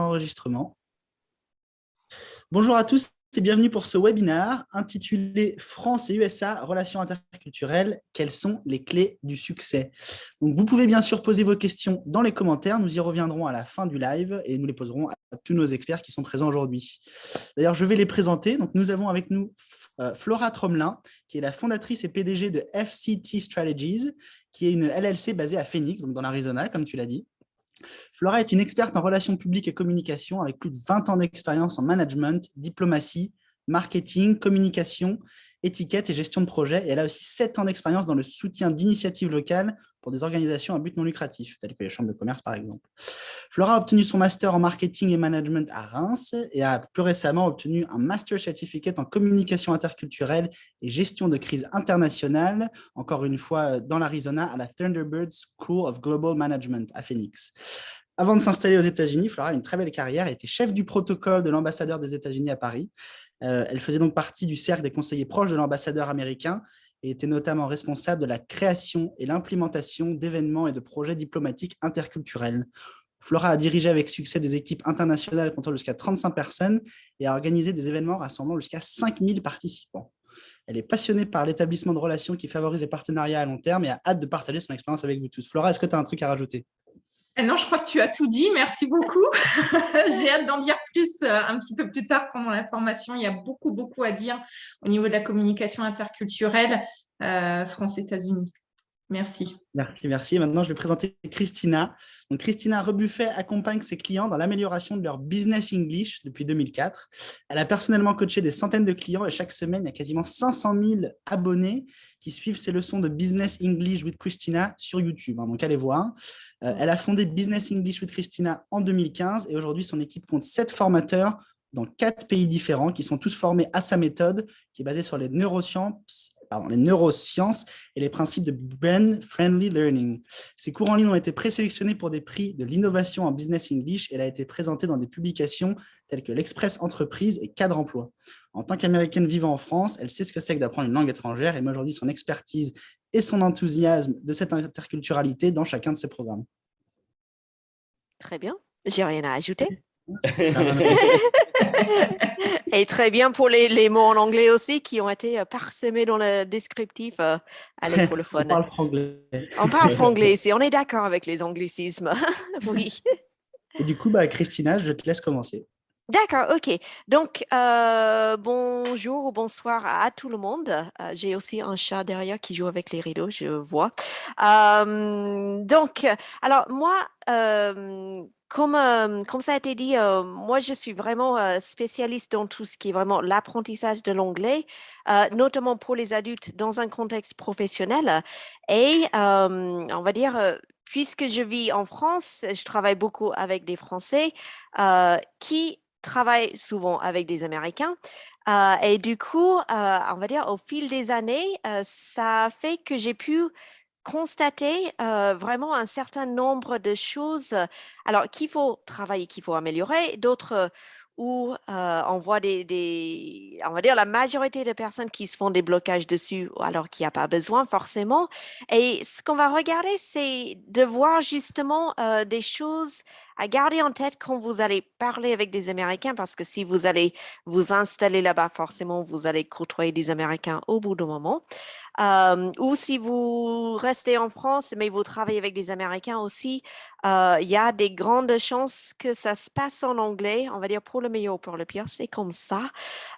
enregistrement. Bonjour à tous et bienvenue pour ce webinaire intitulé France et USA, relations interculturelles, quelles sont les clés du succès? Donc, vous pouvez bien sûr poser vos questions dans les commentaires, nous y reviendrons à la fin du live et nous les poserons à tous nos experts qui sont présents aujourd'hui. D'ailleurs, je vais les présenter. Donc, nous avons avec nous Flora Tromelin, qui est la fondatrice et PDG de FCT Strategies, qui est une LLC basée à Phoenix, donc dans l'Arizona, comme tu l'as dit. Flora est une experte en relations publiques et communication avec plus de 20 ans d'expérience en management, diplomatie, marketing, communication, étiquette et gestion de projet. Et elle a aussi 7 ans d'expérience dans le soutien d'initiatives locales pour des organisations à but non lucratif, telles que les chambres de commerce par exemple. Flora a obtenu son master en marketing et management à Reims et a plus récemment obtenu un master certificate en communication interculturelle et gestion de crise internationale, encore une fois dans l'Arizona, à la Thunderbird School of Global Management à Phoenix. Avant de s'installer aux États-Unis, Flora a une très belle carrière. Elle était chef du protocole de l'ambassadeur des États-Unis à Paris. Elle faisait donc partie du cercle des conseillers proches de l'ambassadeur américain et était notamment responsable de la création et l'implémentation d'événements et de projets diplomatiques interculturels. Flora a dirigé avec succès des équipes internationales comptant jusqu'à 35 personnes et a organisé des événements rassemblant jusqu'à 5000 participants. Elle est passionnée par l'établissement de relations qui favorisent les partenariats à long terme et a hâte de partager son expérience avec vous tous. Flora, est-ce que tu as un truc à rajouter ? Non, je crois que tu as tout dit. Merci beaucoup. J'ai hâte d'en dire plus un petit peu plus tard pendant la formation. Il y a beaucoup à dire au niveau de la communication interculturelle France-États-Unis. Merci. Merci. Maintenant, je vais présenter Christina. Donc, Christina Rebuffet accompagne ses clients dans l'amélioration de leur business English depuis 2004. Elle a personnellement coaché des centaines de clients et chaque semaine, il y a quasiment 500 000 abonnés qui suivent ses leçons de Business English with Christina sur YouTube. Donc, allez voir. Elle a fondé Business English with Christina en 2015 et aujourd'hui, son équipe compte 7 formateurs dans 4 pays différents qui sont tous formés à sa méthode qui est basée sur les neurosciences et les principes de Brain-Friendly Learning. Ces cours en ligne ont été présélectionnés pour des prix de l'innovation en Business English et elle a été présentée dans des publications telles que l'Express Entreprise et Cadre Emploi. En tant qu'Américaine vivant en France, elle sait ce que c'est que d'apprendre une langue étrangère et met aujourd'hui son expertise et son enthousiasme de cette interculturalité dans chacun de ses programmes. Très bien, j'ai rien à ajouter. Et très bien pour les mots en anglais aussi qui ont été parsemés dans le descriptif. Allez, pour le fun. On parle franglais. On parle franglais ici. On est d'accord avec les anglicismes. Oui. Et du coup, Christina, je te laisse commencer. D'accord, ok. Donc, bonjour ou bonsoir à tout le monde. J'ai aussi un chat derrière qui joue avec les rideaux, je vois. Donc, alors moi, comme ça a été dit, moi, je suis vraiment spécialiste dans tout ce qui est vraiment l'apprentissage de l'anglais, notamment pour les adultes dans un contexte professionnel. Et on va dire, puisque je vis en France, je travaille beaucoup avec des Français qui travaillent souvent avec des Américains. Et du coup, on va dire, au fil des années, ça fait que j'ai pu constater vraiment un certain nombre de choses alors qu'il faut travailler, qu'il faut améliorer, d'autres où on voit on va dire la majorité de personnes qui se font des blocages dessus alors qu'il n'y a pas besoin forcément. Et ce qu'on va regarder, c'est de voir justement des choses à garder en tête quand vous allez parler avec des Américains, parce que si vous allez vous installer là-bas, forcément, vous allez côtoyer des Américains au bout d'un moment. Ou si vous restez en France, mais vous travaillez avec des Américains aussi, il y a des grandes chances que ça se passe en anglais, on va dire pour le meilleur ou pour le pire, c'est comme ça.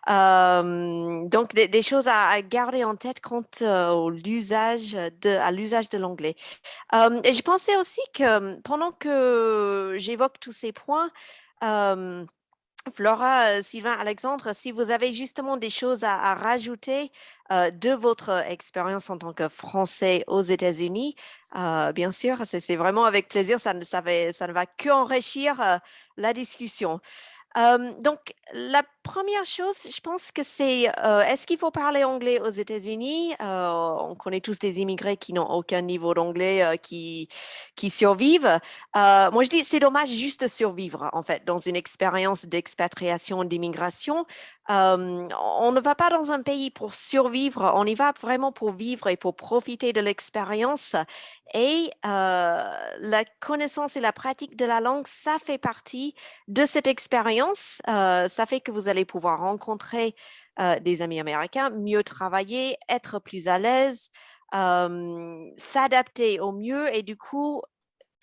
Donc, des choses à garder en tête quant à l'usage de l'anglais. Et je pensais aussi que pendant que j'évoque tous ces points, Flora, Sylvain, Alexandre, si vous avez justement des choses à rajouter de votre expérience en tant que Français aux États-Unis, bien sûr, c'est vraiment avec plaisir, ça ne va qu'enrichir la discussion. Donc, la première chose, je pense que c'est, est-ce qu'il faut parler anglais aux États-Unis? On connaît tous des immigrés qui n'ont aucun niveau d'anglais qui survivent. Moi, je dis, c'est dommage juste de survivre, en fait, dans une expérience d'expatriation, d'immigration, On ne va pas dans un pays pour survivre, on y va vraiment pour vivre et pour profiter de l'expérience. Et la connaissance et la pratique de la langue, ça fait partie de cette expérience. Ça fait que vous allez pouvoir rencontrer des amis américains, mieux travailler, être plus à l'aise, s'adapter au mieux et du coup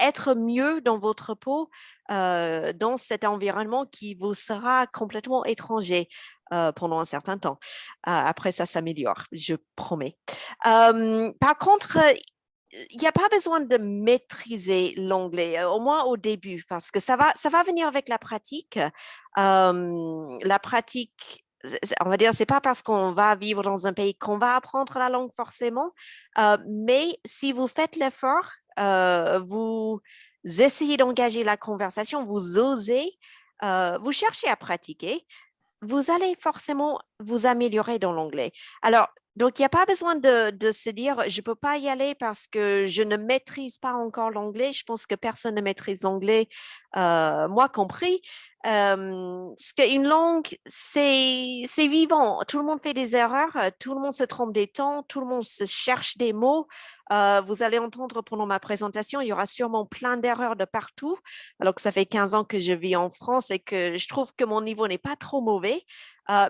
être mieux dans votre peau dans cet environnement qui vous sera complètement étranger pendant un certain temps. Après, ça s'améliore, je promets. Par contre, il n'y a pas besoin de maîtriser l'anglais, au moins au début, parce que ça va venir avec la pratique. La pratique, on va dire, c'est pas parce qu'on va vivre dans un pays qu'on va apprendre la langue forcément, mais si vous faites l'effort, vous essayez d'engager la conversation, vous osez, vous cherchez à pratiquer, vous allez forcément vous améliorer dans l'anglais. Alors, donc, il n'y a pas besoin de se dire, je ne peux pas y aller parce que je ne maîtrise pas encore l'anglais. Je pense que personne ne maîtrise l'anglais, moi compris. Parce qu'une langue, c'est vivant. Tout le monde fait des erreurs, tout le monde se trompe des temps, tout le monde se cherche des mots. Vous allez entendre pendant ma présentation, il y aura sûrement plein d'erreurs de partout, alors que ça fait 15 ans que je vis en France et que je trouve que mon niveau n'est pas trop mauvais,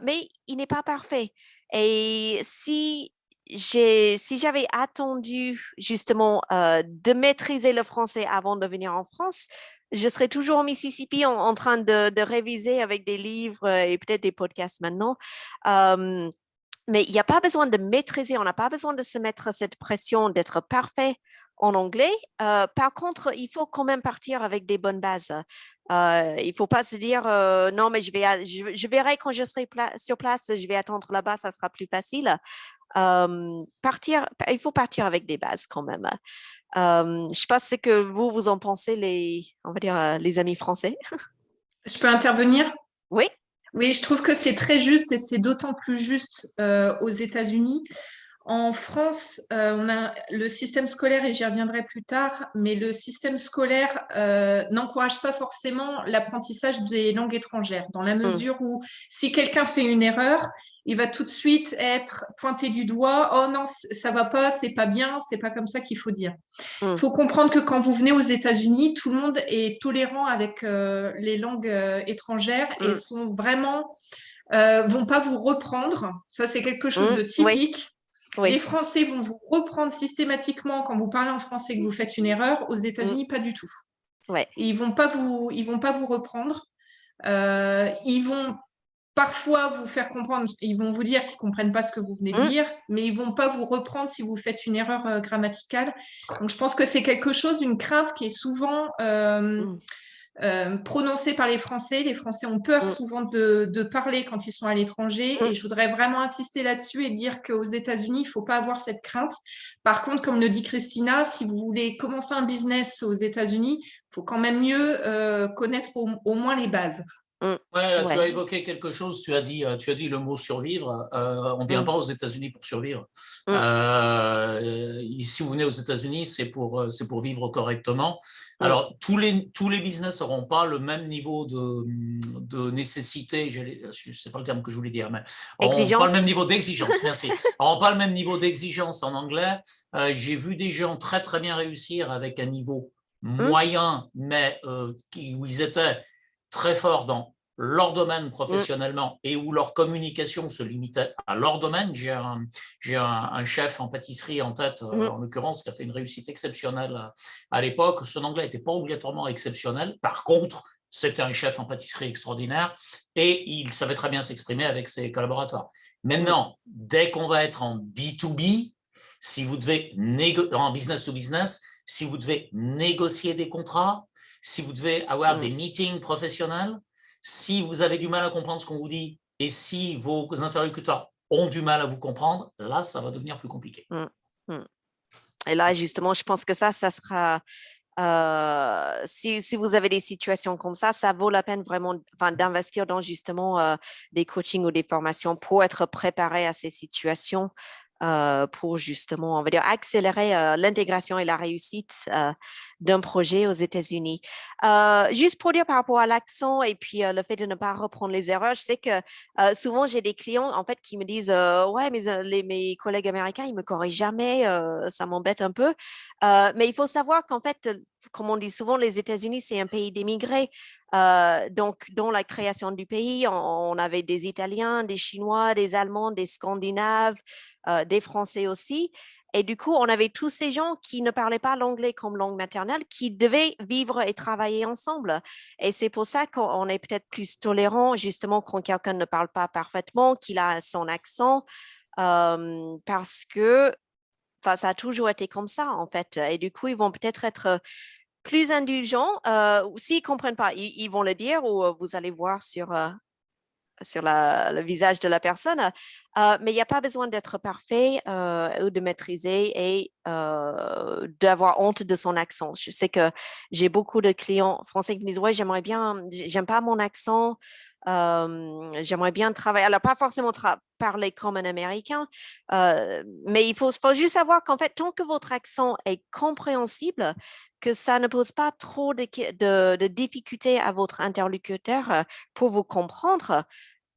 mais il n'est pas parfait. Et si j'avais attendu justement de maîtriser le français avant de venir en France, je serais toujours au Mississippi en train de réviser avec des livres et peut-être des podcasts maintenant. Mais il n'y a pas besoin de maîtriser, on n'a pas besoin de se mettre cette pression d'être parfait en anglais. Par contre, il faut quand même partir avec des bonnes bases. Il ne faut pas se dire non, mais je verrai quand je serai sur place, je vais attendre là-bas, ça sera plus facile. Il faut partir avec des bases quand même. Je ne sais pas ce que vous en pensez, on va dire, les amis français. Je peux intervenir? Oui. Oui, je trouve que c'est très juste et c'est d'autant plus juste aux États-Unis. En France, on a le système scolaire, et j'y reviendrai plus tard, mais le système scolaire n'encourage pas forcément l'apprentissage des langues étrangères, dans la mesure où si quelqu'un fait une erreur, il va tout de suite être pointé du doigt. Oh non, ça va pas, c'est pas bien, c'est pas comme ça qu'il faut dire. Il faut comprendre que quand vous venez aux États-Unis, tout le monde est tolérant avec les langues étrangères et sont vraiment vont pas vous reprendre. Ça, c'est quelque chose de typique. Oui. Les Français vont vous reprendre systématiquement quand vous parlez en français et que vous faites une erreur. Aux États-Unis, pas du tout. Ouais. Et ils vont pas vous reprendre. Ils vont parfois vous faire comprendre, ils vont vous dire qu'ils ne comprennent pas ce que vous venez de dire, mais ils ne vont pas vous reprendre si vous faites une erreur grammaticale. Donc, je pense que c'est quelque chose, une crainte qui est souvent prononcée par les Français. Les Français ont peur souvent de parler quand ils sont à l'étranger et je voudrais vraiment insister là-dessus et dire qu'aux États-Unis, il ne faut pas avoir cette crainte. Par contre, comme le dit Christina, si vous voulez commencer un business aux États-Unis, il faut quand même mieux connaître au moins les bases. Ouais, là, tu as évoqué quelque chose, tu as dit le mot survivre. On ne vient pas aux États-Unis pour survivre. Si vous venez aux États-Unis, c'est pour vivre correctement. Alors, tous les business n'auront pas le même niveau de nécessité, je ne sais pas le terme que je voulais dire, mais n'auront pas le même niveau d'exigence, merci. N'auront pas le même niveau d'exigence en anglais. J'ai vu des gens très, très bien réussir avec un niveau moyen, mais où ils étaient très forts dans leur domaine professionnellement et où leur communication se limitait à leur domaine. J'ai un chef en pâtisserie en tête, en l'occurrence, qui a fait une réussite exceptionnelle à l'époque. Son anglais n'était pas obligatoirement exceptionnel. Par contre, c'était un chef en pâtisserie extraordinaire et il savait très bien s'exprimer avec ses collaborateurs. Maintenant, dès qu'on va être en B2B, si vous devez en business to business, si vous devez négocier des contrats, si vous devez avoir des meetings professionnels, si vous avez du mal à comprendre ce qu'on vous dit et si vos interlocuteurs ont du mal à vous comprendre, là, ça va devenir plus compliqué. Et là, justement, je pense que ça sera… si vous avez des situations comme ça vaut la peine vraiment d'investir dans justement des coachings ou des formations pour être préparé à ces situations. pour justement, on va dire, accélérer l'intégration et la réussite d'un projet aux États-Unis. Juste pour dire par rapport à l'accent et puis le fait de ne pas reprendre les erreurs, je sais que souvent j'ai des clients en fait qui me disent ouais, mes collègues américains, ils me corrigent jamais, ça m'embête un peu. Mais il faut savoir qu'en fait, comme on dit souvent, les États-Unis, c'est un pays d'émigrés. Donc, dans la création du pays, on avait des Italiens, des Chinois, des Allemands, des Scandinaves, des Français aussi. Et du coup, on avait tous ces gens qui ne parlaient pas l'anglais comme langue maternelle, qui devaient vivre et travailler ensemble. Et c'est pour ça qu'on est peut-être plus tolérant, justement, quand quelqu'un ne parle pas parfaitement, qu'il a son accent, parce que ça a toujours été comme ça, en fait. Et du coup, ils vont peut-être être plus indulgents. S'ils ne comprennent pas, ils vont le dire ou vous allez voir sur le visage de la personne. Mais il n'y a pas besoin d'être parfait ou de maîtriser et d'avoir honte de son accent. Je sais que j'ai beaucoup de clients français qui me disent « Ouais, j'aime pas mon accent. J'aimerais bien travailler. » Alors, pas forcément parler comme un Américain, mais il faut juste savoir qu'en fait, tant que votre accent est compréhensible, que ça ne pose pas trop de difficultés à votre interlocuteur pour vous comprendre,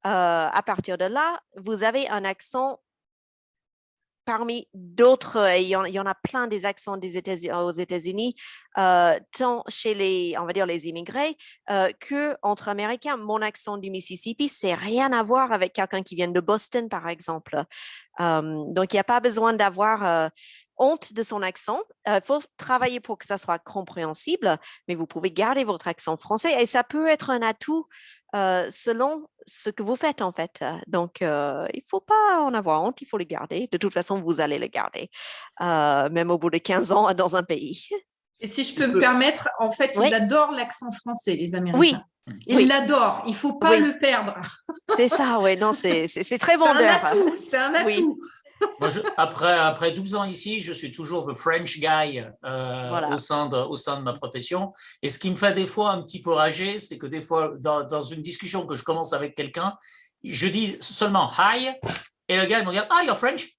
à partir de là, vous avez un accent parmi d'autres, il y en a plein des accents aux États-Unis, tant chez on va dire les immigrés, qu'entre Américains. Mon accent du Mississippi, c'est rien à voir avec quelqu'un qui vient de Boston, par exemple. Donc, il n'y a pas besoin d'avoir honte de son accent. Il faut travailler pour que ça soit compréhensible, mais vous pouvez garder votre accent français et ça peut être un atout selon ce que vous faites, en fait. Donc, il ne faut pas en avoir honte, il faut le garder. De toute façon, vous allez le garder, même au bout de 15 ans dans un pays. Et si je peux me permettre, en fait, Oui. ils adorent l'accent français, les Américains. Oui. Ils l'adorent, il ne faut pas le perdre. C'est ça, oui, non, c'est très vendeur. C'est un atout. Moi, après 12 ans ici, je suis toujours le French guy Voilà. au sein de ma profession. Et ce qui me fait des fois un petit peu rager, c'est que des fois, dans une discussion que je commence avec quelqu'un, je dis seulement « hi » et le gars il me regarde « ah, you're French ?»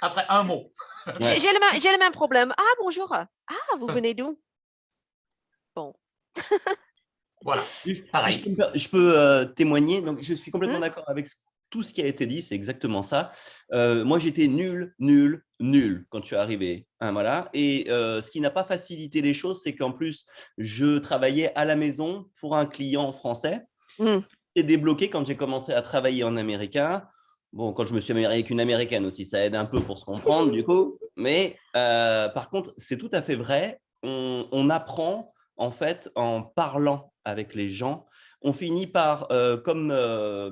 après un mot. Ouais. J'ai le même problème. Ah, bonjour. Ah, vous venez d'où? Bon. Voilà, pareil. Si je peux témoigner, donc je suis complètement d'accord avec tout ce qui a été dit, c'est exactement ça. Moi, j'étais nul quand je suis arrivé. Hein, voilà. Et ce qui n'a pas facilité les choses, c'est qu'en plus, je travaillais à la maison pour un client français. C'est débloqué quand j'ai commencé à travailler en américain. Bon, quand je me suis marié avec une américaine aussi, ça aide un peu pour se comprendre du coup. Mais par contre, c'est tout à fait vrai. On apprend en fait en parlant avec les gens. On finit par, comme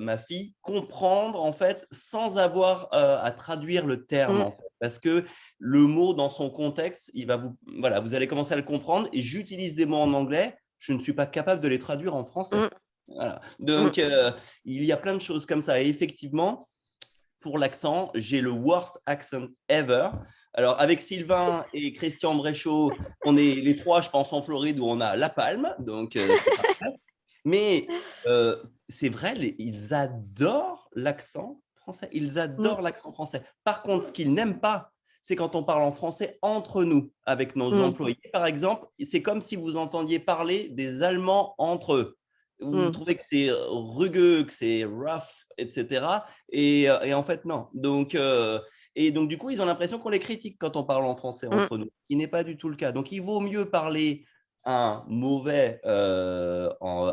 ma fille, comprendre en fait sans avoir à traduire le terme en fait, parce que le mot dans son contexte, vous allez commencer à le comprendre. Et j'utilise des mots en anglais, je ne suis pas capable de les traduire en français. Voilà. Donc il y a plein de choses comme ça. Et effectivement, pour l'accent, j'ai le worst accent ever. Alors, avec Sylvain et Christian Bréchot, on est les trois, je pense, en Floride où on a la palme. Donc, c'est parfait. Mais c'est vrai, ils adorent l'accent français. Ils adorent l'accent français. Par contre, ce qu'ils n'aiment pas, c'est quand on parle en français entre nous, avec nos employés. Par exemple, c'est comme si vous entendiez parler des Allemands entre eux. Vous trouvez que c'est rugueux, que c'est rough, etc. Et en fait, non. Donc, du coup, ils ont l'impression qu'on les critique quand on parle en français entre nous, ce qui n'est pas du tout le cas. Donc, il vaut mieux parler un mauvais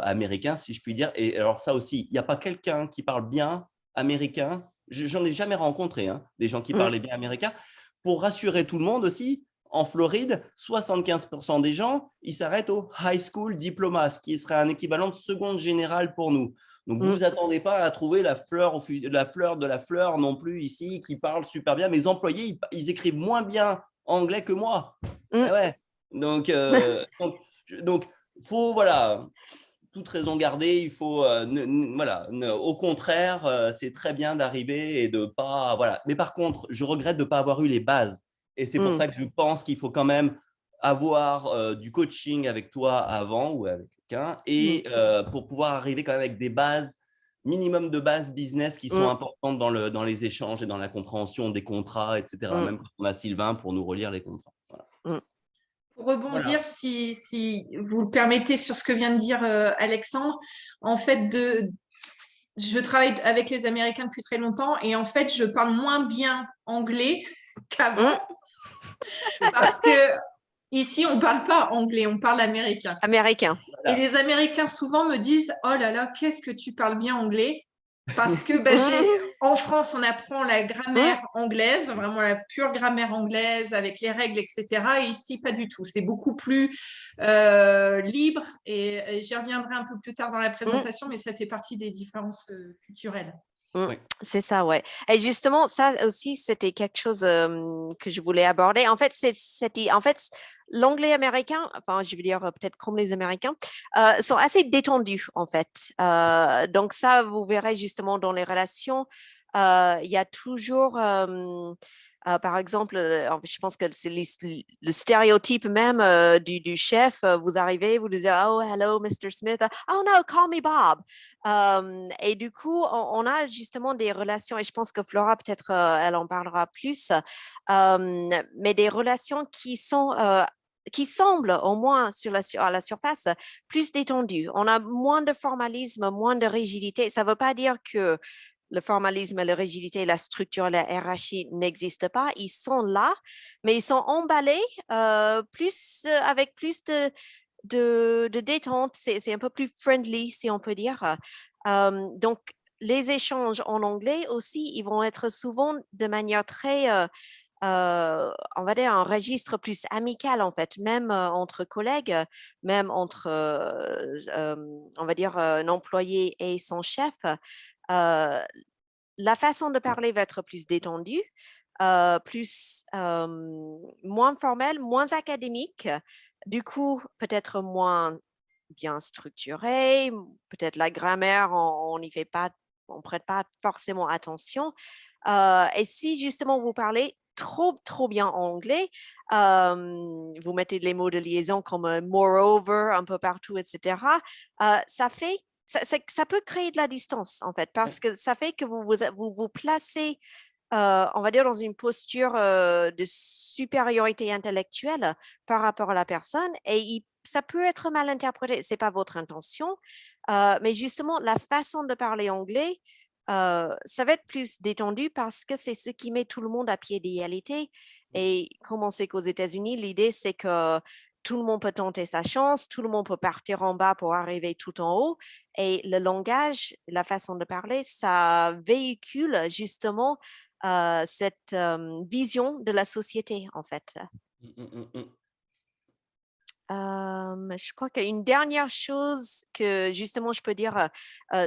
américain, si je puis dire. Et alors ça aussi, il n'y a pas quelqu'un qui parle bien américain. J'en ai jamais rencontré, des gens qui parlaient bien américain. Pour rassurer tout le monde aussi, en Floride, 75% des gens, ils s'arrêtent au high school diploma, ce qui serait un équivalent de seconde générale pour nous. Donc, vous ne vous attendez pas à trouver la fleur de la fleur non plus ici, qui parle super bien. Mes employés, ils écrivent moins bien anglais que moi. Ouais. Donc, faut, voilà, toute raison garder. Il faut, au contraire, c'est très bien d'arriver et de pas, voilà. Mais par contre, je regrette de ne pas avoir eu les bases. Et c'est pour ça que je pense qu'il faut quand même avoir du coaching avec toi avant ou avec quelqu'un et pour pouvoir arriver quand même avec des bases minimum de bases business qui sont importantes dans les échanges et dans la compréhension des contrats, etc. Même quand on a Sylvain pour nous relire les contrats. Voilà. Pour rebondir, si vous le permettez, sur ce que vient de dire Alexandre, en fait, je travaille avec les Américains depuis très longtemps et en fait, je parle moins bien anglais qu'avant parce que ici, on ne parle pas anglais, on parle américain. Américain. Et les Américains souvent me disent « Oh là là, qu'est-ce que tu parles bien anglais ?» Parce que en France, on apprend la grammaire anglaise, vraiment la pure grammaire anglaise avec les règles, etc. Et ici, pas du tout. C'est beaucoup plus libre et j'y reviendrai un peu plus tard dans la présentation, mais ça fait partie des différences culturelles. Oui. C'est ça, ouais. Et justement, ça aussi, c'était quelque chose que je voulais aborder. En fait, l'anglais américain, enfin, je veux dire peut-être comme les Américains, sont assez détendus, en fait. Donc ça, vous verrez justement dans les relations, il y a toujours... par exemple, je pense que c'est le stéréotype même du chef. Vous arrivez, vous dites « Oh, hello, Mr. Smith. Oh no, call me Bob. » Et du coup, on a justement des relations, et je pense que Flora, peut-être, elle en parlera plus, mais des relations qui semblent, au moins à la surface, plus détendues. On a moins de formalisme, moins de rigidité. Ça ne veut pas dire que le formalisme, la rigidité, la structure, la hiérarchie n'existent pas. Ils sont là, mais ils sont emballés avec plus de détente. C'est un peu plus friendly, si on peut dire. Donc, les échanges en anglais aussi, ils vont être souvent de manière très, on va dire, un registre plus amical, en fait, même entre collègues, même entre, on va dire, un employé et son chef. La façon de parler va être plus détendue, moins formelle, moins académique, du coup peut-être moins bien structurée, peut-être la grammaire, on n'y fait pas, on prête pas forcément attention. Et si justement vous parlez trop bien anglais, vous mettez les mots de liaison comme moreover un peu partout, etc. Ça peut créer de la distance, en fait, parce que ça fait que vous placez, on va dire, dans une posture de supériorité intellectuelle par rapport à la personne et ça peut être mal interprété. Ce n'est pas votre intention, mais justement, la façon de parler anglais, ça va être plus détendu parce que c'est ce qui met tout le monde à pied d'égalité. Et comme on sait qu'aux États-Unis, l'idée, c'est que tout le monde peut tenter sa chance, tout le monde peut partir en bas pour arriver tout en haut. Et le langage, la façon de parler, ça véhicule justement cette vision de la société, en fait. Je crois qu'une dernière chose que justement je peux dire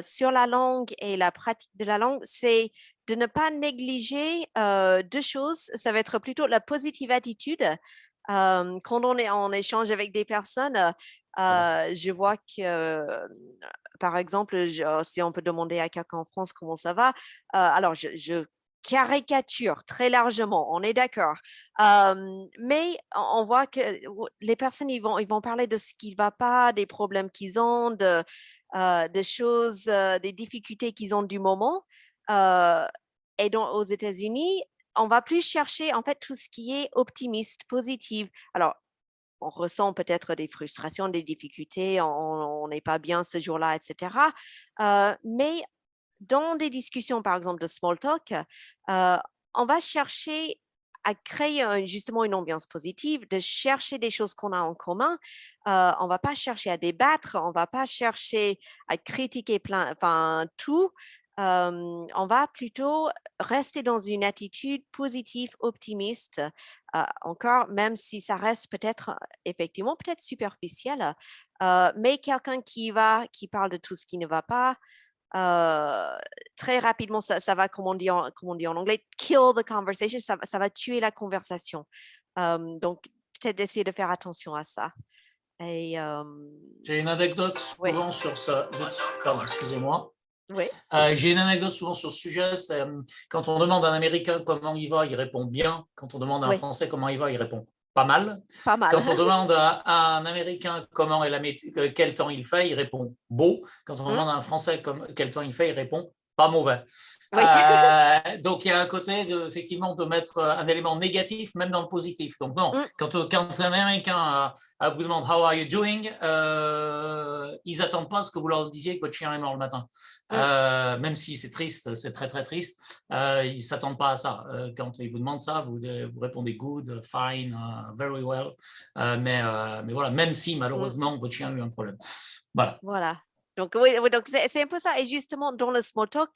sur la langue et la pratique de la langue, c'est de ne pas négliger deux choses. Ça va être plutôt la positive attitude. Quand on est en échange avec des personnes, je vois que, par exemple, si on peut demander à quelqu'un en France comment ça va, alors je caricature très largement, on est d'accord. Mais on voit que les personnes, ils vont parler de ce qui ne va pas, des problèmes qu'ils ont, des choses, des difficultés qu'ils ont du moment. Et donc, aux États-Unis, on va plus chercher en fait tout ce qui est optimiste, positif. Alors, on ressent peut-être des frustrations, des difficultés, on n'est pas bien ce jour-là, etc. Mais dans des discussions, par exemple, de small talk, on va chercher à créer justement une ambiance positive, de chercher des choses qu'on a en commun. On ne va pas chercher à débattre, on ne va pas chercher à critiquer tout. On va plutôt rester dans une attitude positive, optimiste, encore, même si ça reste peut-être, effectivement, peut-être superficiel, mais quelqu'un qui parle de tout ce qui ne va pas, très rapidement, ça va, comme on dit en anglais, kill the conversation, ça va tuer la conversation. Donc, peut-être d'essayer de faire attention à ça. Et, j'ai une anecdote souvent sur ça. Pardon, excusez-moi. Oui. J'ai une anecdote souvent sur ce sujet. Quand on demande à un Américain comment il va, il répond bien. Quand on demande à un Français comment il va, il répond pas mal. Pas mal. Quand on demande à un Américain quel temps il fait, il répond beau. Quand on demande à un Français quel temps il fait, il répond pas mauvais. Oui. Donc, il y a un côté, effectivement, de mettre un élément négatif, même dans le positif. Donc, non, quand un Américain vous demande « How are you doing ?», ils n'attendent pas à ce que vous leur disiez que votre chien est mort le matin. Même si c'est triste, c'est très, très triste, ils ne s'attendent pas à ça. Quand ils vous demandent ça, vous répondez « good »,« fine »,« very well ». Mais voilà, même si, malheureusement, votre chien a eu un problème. Voilà. Donc, oui, donc c'est un peu ça. Et justement, dans le small talk,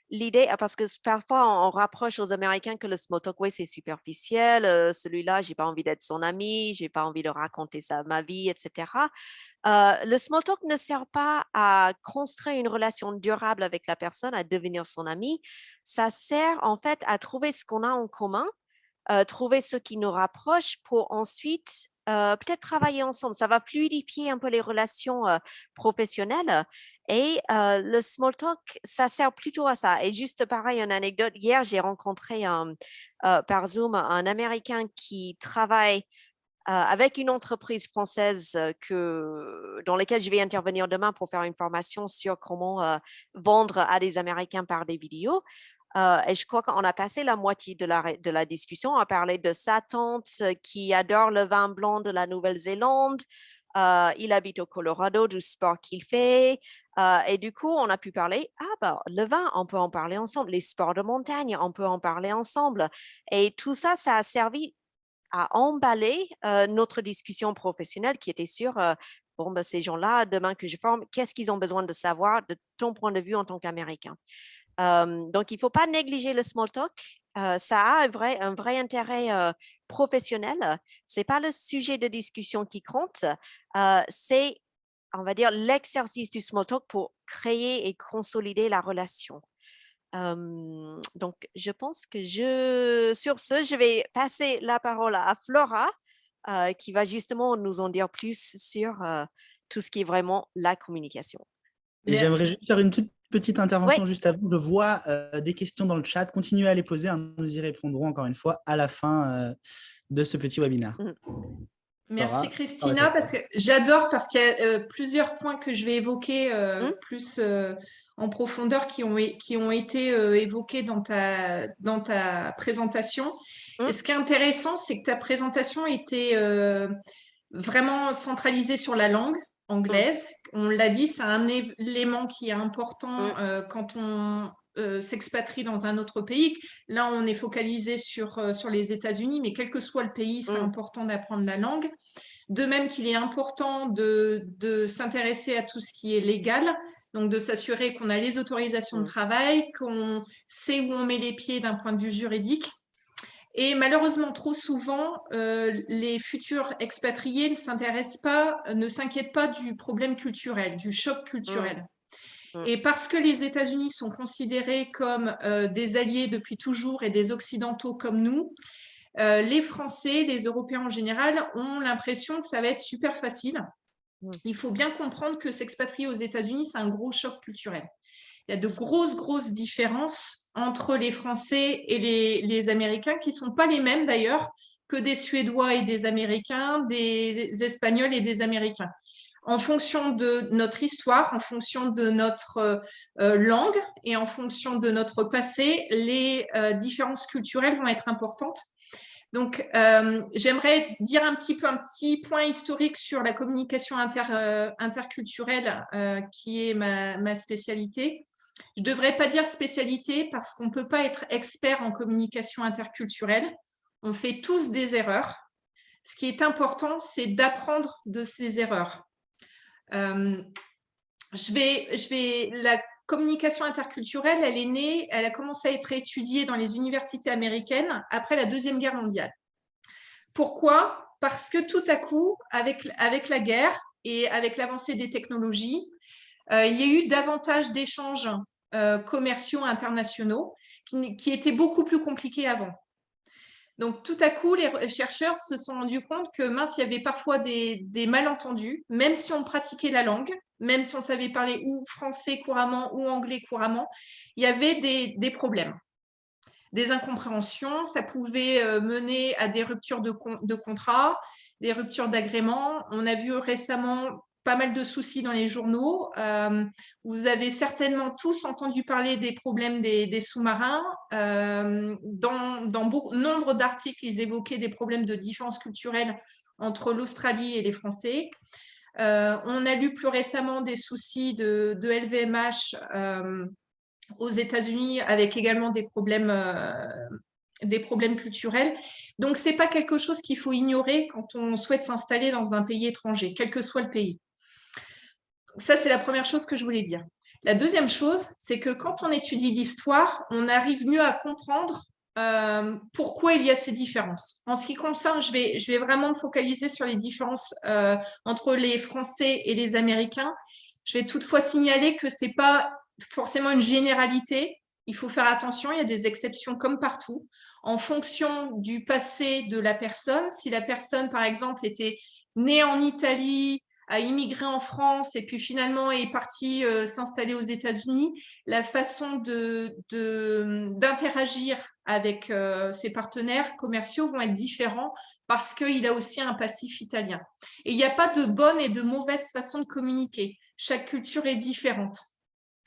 l'idée, parce que parfois, on rapproche aux Américains que le small talk, oui, c'est superficiel. Celui-là, je n'ai pas envie d'être son ami, je n'ai pas envie de raconter ma vie, etc. Le small talk ne sert pas à construire une relation durable avec la personne, à devenir son ami. Ça sert en fait à trouver ce qu'on a en commun, trouver ce qui nous rapproche pour ensuite peut-être travailler ensemble. Ça va fluidifier un peu les relations professionnelles. Et le small talk, ça sert plutôt à ça. Et juste pareil, une anecdote. Hier, j'ai rencontré par Zoom un Américain qui travaille avec une entreprise française dans laquelle je vais intervenir demain pour faire une formation sur comment vendre à des Américains par des vidéos. Et je crois qu'on a passé la moitié de la discussion à parler de sa tante qui adore le vin blanc de la Nouvelle-Zélande. Il habite au Colorado, du sport qu'il fait. Et du coup, on a pu parler, le vin, on peut en parler ensemble. Les sports de montagne, on peut en parler ensemble. Et tout ça, ça a servi à emballer notre discussion professionnelle qui était sur ces gens-là, demain que je forme, qu'est-ce qu'ils ont besoin de savoir de ton point de vue en tant qu'Américain. Donc, il ne faut pas négliger le small talk. Ça a un vrai intérêt professionnel. Ce n'est pas le sujet de discussion qui compte. C'est, on va dire, l'exercice du small talk pour créer et consolider la relation. Donc, je pense que sur ce, je vais passer la parole à Flora, qui va justement nous en dire plus sur tout ce qui est vraiment la communication. Et j'aimerais juste faire une toute petite intervention Ouais. juste avant. Je vois des questions dans le chat. Continuez à les poser. Nous y répondrons encore une fois à la fin de ce petit webinaire. Merci Christina, parce que j'adore, parce qu'il y a plusieurs points que je vais évoquer plus en profondeur qui ont été évoqués dans ta présentation. Et ce qui est intéressant, c'est que ta présentation était vraiment centralisée sur la langue anglaise. On l'a dit, c'est un élément qui est important quand on s'expatrie dans un autre pays. Là, on est focalisé sur les États-Unis, mais quel que soit le pays, c'est important d'apprendre la langue. De même qu'il est important de s'intéresser à tout ce qui est légal, donc de s'assurer qu'on a les autorisations de travail, qu'on sait où on met les pieds d'un point de vue juridique. Et malheureusement, trop souvent, les futurs expatriés ne s'inquiètent pas du problème culturel, du choc culturel. Et parce que les États-Unis sont considérés comme des alliés depuis toujours et des Occidentaux comme nous, les Français, les Européens en général, ont l'impression que ça va être super facile. Il faut bien comprendre que s'expatrier aux États-Unis, c'est un gros choc culturel. Il y a de grosses différences entre les Français et les Américains, qui ne sont pas les mêmes d'ailleurs que des Suédois et des Américains, des Espagnols et des Américains. En fonction de notre histoire, en fonction de notre langue et en fonction de notre passé, les différences culturelles vont être importantes. Donc, j'aimerais dire un petit point historique sur la communication interculturelle, qui est ma spécialité. Je ne devrais pas dire spécialité parce qu'on ne peut pas être expert en communication interculturelle. On fait tous des erreurs. Ce qui est important, c'est d'apprendre de ces erreurs. La communication interculturelle, elle a commencé à être étudiée dans les universités américaines après la Deuxième Guerre mondiale. Pourquoi ? Parce que tout à coup, avec la guerre et avec l'avancée des technologies, il y a eu davantage d'échanges commerciaux internationaux qui étaient beaucoup plus compliqués avant. Donc, tout à coup, les chercheurs se sont rendus compte que mince, il y avait parfois des malentendus, même si on pratiquait la langue, même si on savait parler ou français couramment ou anglais couramment, il y avait des problèmes. des incompréhensions, ça pouvait mener à des ruptures de contrat, des ruptures d'agrément. On a vu récemment pas mal de soucis dans les journaux. Vous avez certainement tous entendu parler des problèmes des sous-marins. Dans nombre d'articles, ils évoquaient des problèmes de différences culturelles entre l'Australie et les Français. On a lu plus récemment des soucis de LVMH aux États-Unis avec également des problèmes culturels. Donc, ce n'est pas quelque chose qu'il faut ignorer quand on souhaite s'installer dans un pays étranger, quel que soit le pays. Ça, c'est la première chose que je voulais dire. La deuxième chose, c'est que quand on étudie l'histoire, on arrive mieux à comprendre pourquoi il y a ces différences. En ce qui concerne, je vais vraiment me focaliser sur les différences entre les Français et les Américains. Je vais toutefois signaler que ce n'est pas forcément une généralité. Il faut faire attention, il y a des exceptions comme partout. En fonction du passé de la personne, si la personne, par exemple, était née en Italie, a immigré en France et puis finalement est partie s'installer aux États-Unis, la façon d'interagir avec ses partenaires commerciaux vont être différents parce qu'il a aussi un passif italien. Et il n'y a pas de bonne et de mauvaise façon de communiquer. Chaque culture est différente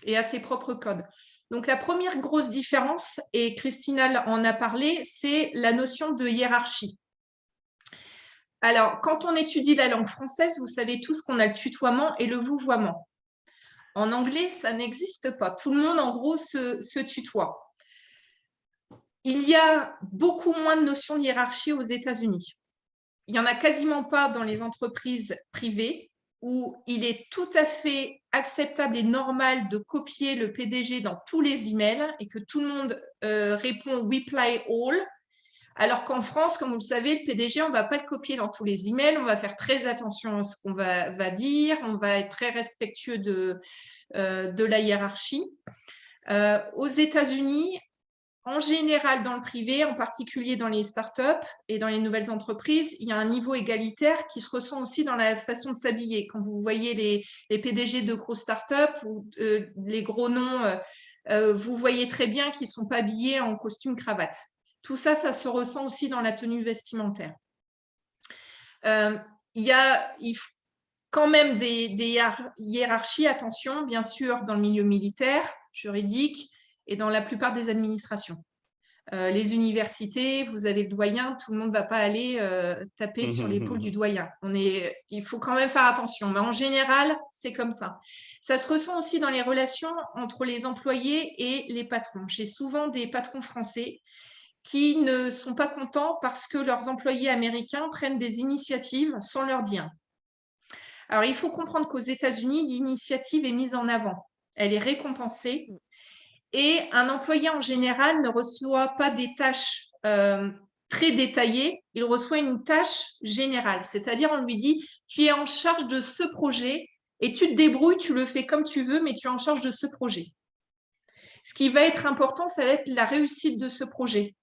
et a ses propres codes. Donc, la première grosse différence, et Christina en a parlé, c'est la notion de hiérarchie. Alors, quand on étudie la langue française, vous savez tous qu'on a le tutoiement et le vouvoiement. En anglais, ça n'existe pas. Tout le monde, en gros, se tutoie. Il y a beaucoup moins de notions de hiérarchie aux États-Unis. Il n'y en a quasiment pas dans les entreprises privées où il est tout à fait acceptable et normal de copier le PDG dans tous les emails et que tout le monde répond « reply all ». Alors qu'en France, comme vous le savez, le PDG, on ne va pas le copier dans tous les emails, on va faire très attention à ce qu'on va dire, on va être très respectueux de la hiérarchie. Aux États-Unis, en général dans le privé, en particulier dans les startups et dans les nouvelles entreprises, il y a un niveau égalitaire qui se ressent aussi dans la façon de s'habiller. Quand vous voyez les PDG de grosses startups ou les gros noms, vous voyez très bien qu'ils ne sont pas habillés en costume cravate. Tout ça, ça se ressent aussi dans la tenue vestimentaire. Il y a quand même des hiérarchies, attention, bien sûr, dans le milieu militaire, juridique et dans la plupart des administrations. Les universités, vous avez le doyen, tout le monde ne va pas aller taper sur l'épaule du doyen. Il faut quand même faire attention, mais en général, c'est comme ça. Ça se ressent aussi dans les relations entre les employés et les patrons. J'ai souvent des patrons français qui ne sont pas contents parce que leurs employés américains prennent des initiatives sans leur dire. Alors, il faut comprendre qu'aux États-Unis, l'initiative est mise en avant. Elle est récompensée. Et un employé, en général, ne reçoit pas des tâches très détaillées. Il reçoit une tâche générale. C'est-à-dire, on lui dit, tu es en charge de ce projet et tu te débrouilles, tu le fais comme tu veux, mais tu es en charge de ce projet. Ce qui va être important, ça va être la réussite de ce projet.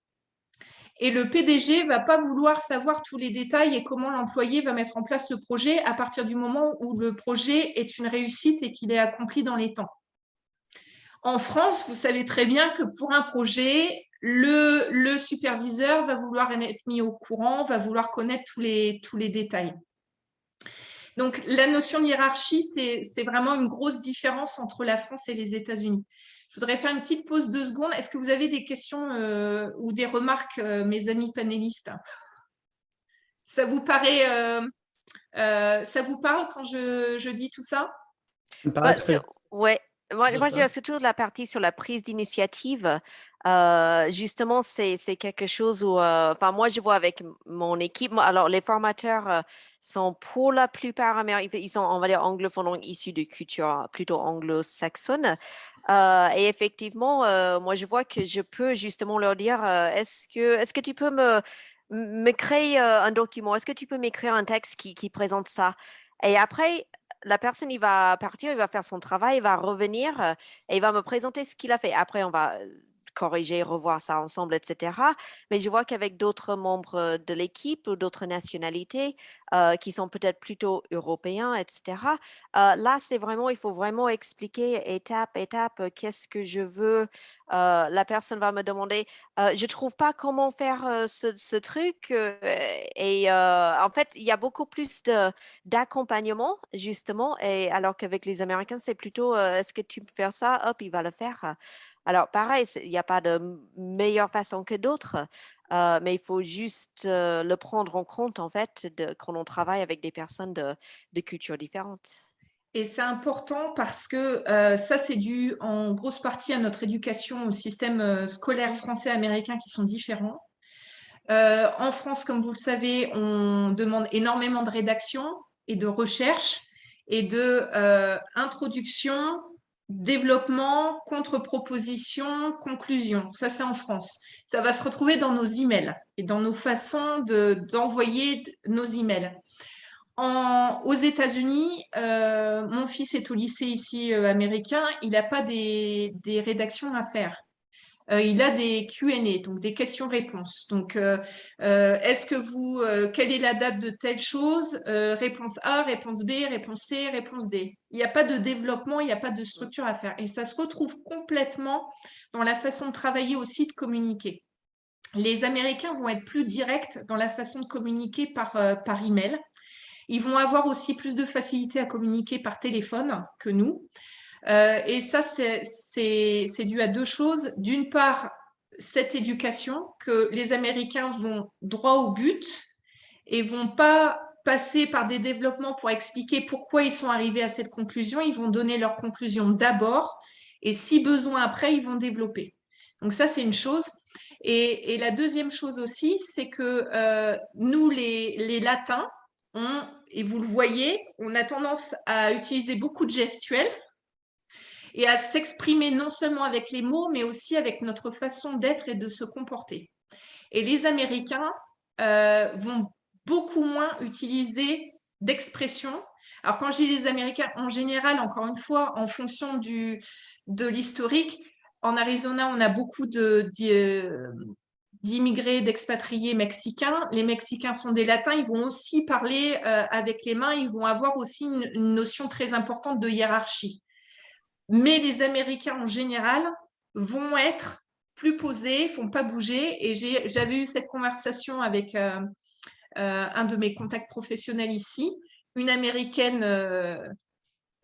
Et le PDG ne va pas vouloir savoir tous les détails et comment l'employé va mettre en place le projet à partir du moment où le projet est une réussite et qu'il est accompli dans les temps. En France, vous savez très bien que pour un projet, le superviseur va vouloir être mis au courant, va vouloir connaître tous les détails. Donc, la notion de hiérarchie, c'est vraiment une grosse différence entre la France et les États-Unis. Je voudrais faire une petite pause 2 secondes. Est-ce que vous avez des questions ou des remarques, mes amis panélistes? Ça vous paraît, ça vous parle quand je dis tout ça? Oui. Moi, je dirais surtout la partie sur la prise d'initiative. Justement, c'est quelque chose où, moi, je vois avec mon équipe, alors les formateurs sont pour la plupart américains, ils sont, on va dire, anglophones issus de culture plutôt anglo-saxonne. Et effectivement, moi, je vois que je peux justement leur dire, est-ce que tu peux me créer un document? Est-ce que tu peux m'écrire un texte qui présente ça? Et après, la personne, il va partir, il va faire son travail, il va revenir et il va me présenter ce qu'il a fait. Après, on va corriger, revoir ça ensemble, etc. Mais je vois qu'avec d'autres membres de l'équipe ou d'autres nationalités qui sont peut-être plutôt européens, etc., là, c'est vraiment, il faut vraiment expliquer étape, qu'est-ce que je veux. La personne va me demander, je ne trouve pas comment faire ce truc. Et en fait, il y a beaucoup plus d'accompagnement, justement. Et alors qu'avec les Américains, c'est plutôt, est-ce que tu peux faire ça? Hop, il va le faire. Alors, pareil, il n'y a pas de meilleure façon que d'autres, mais il faut juste le prendre en compte, en fait, quand on travaille avec des personnes de cultures différentes. Et c'est important parce que ça, c'est dû en grosse partie à notre éducation, au système scolaire français-américain qui sont différents. En France, comme vous le savez, on demande énormément de rédaction et de recherche et de introduction, développement, contre-proposition, conclusion. Ça, c'est en France. Ça va se retrouver dans nos emails et dans nos façons d'envoyer nos emails. Aux États-Unis, mon fils est au lycée ici américain, il n'a pas des rédactions à faire. Il a des Q&A, donc des questions-réponses. Donc, quelle est la date de telle chose? Réponse A, réponse B, réponse C, réponse D. Il n'y a pas de développement, il n'y a pas de structure à faire. Et ça se retrouve complètement dans la façon de travailler aussi, de communiquer. Les Américains vont être plus directs dans la façon de communiquer par email. Ils vont avoir aussi plus de facilité à communiquer par téléphone que nous. Et ça, c'est dû à deux choses. D'une part, cette éducation, que les Américains vont droit au but et vont pas passer par des développements pour expliquer pourquoi ils sont arrivés à cette conclusion. Ils vont donner leur conclusion d'abord et si besoin après, ils vont développer. Donc ça, c'est une chose. Et la deuxième chose aussi, c'est que nous, les Latins, et vous le voyez, on a tendance à utiliser beaucoup de gestuels et à s'exprimer non seulement avec les mots, mais aussi avec notre façon d'être et de se comporter. Et les Américains vont beaucoup moins utiliser d'expressions. Alors, quand je dis les Américains, en général, encore une fois, en fonction de l'historique, en Arizona, on a beaucoup d'immigrés, d'expatriés mexicains. Les Mexicains sont des Latins, ils vont aussi parler avec les mains, ils vont avoir aussi une notion très importante de hiérarchie. Mais les Américains, en général, vont être plus posés, ne vont pas bouger. Et j'avais eu cette conversation avec un de mes contacts professionnels ici, une Américaine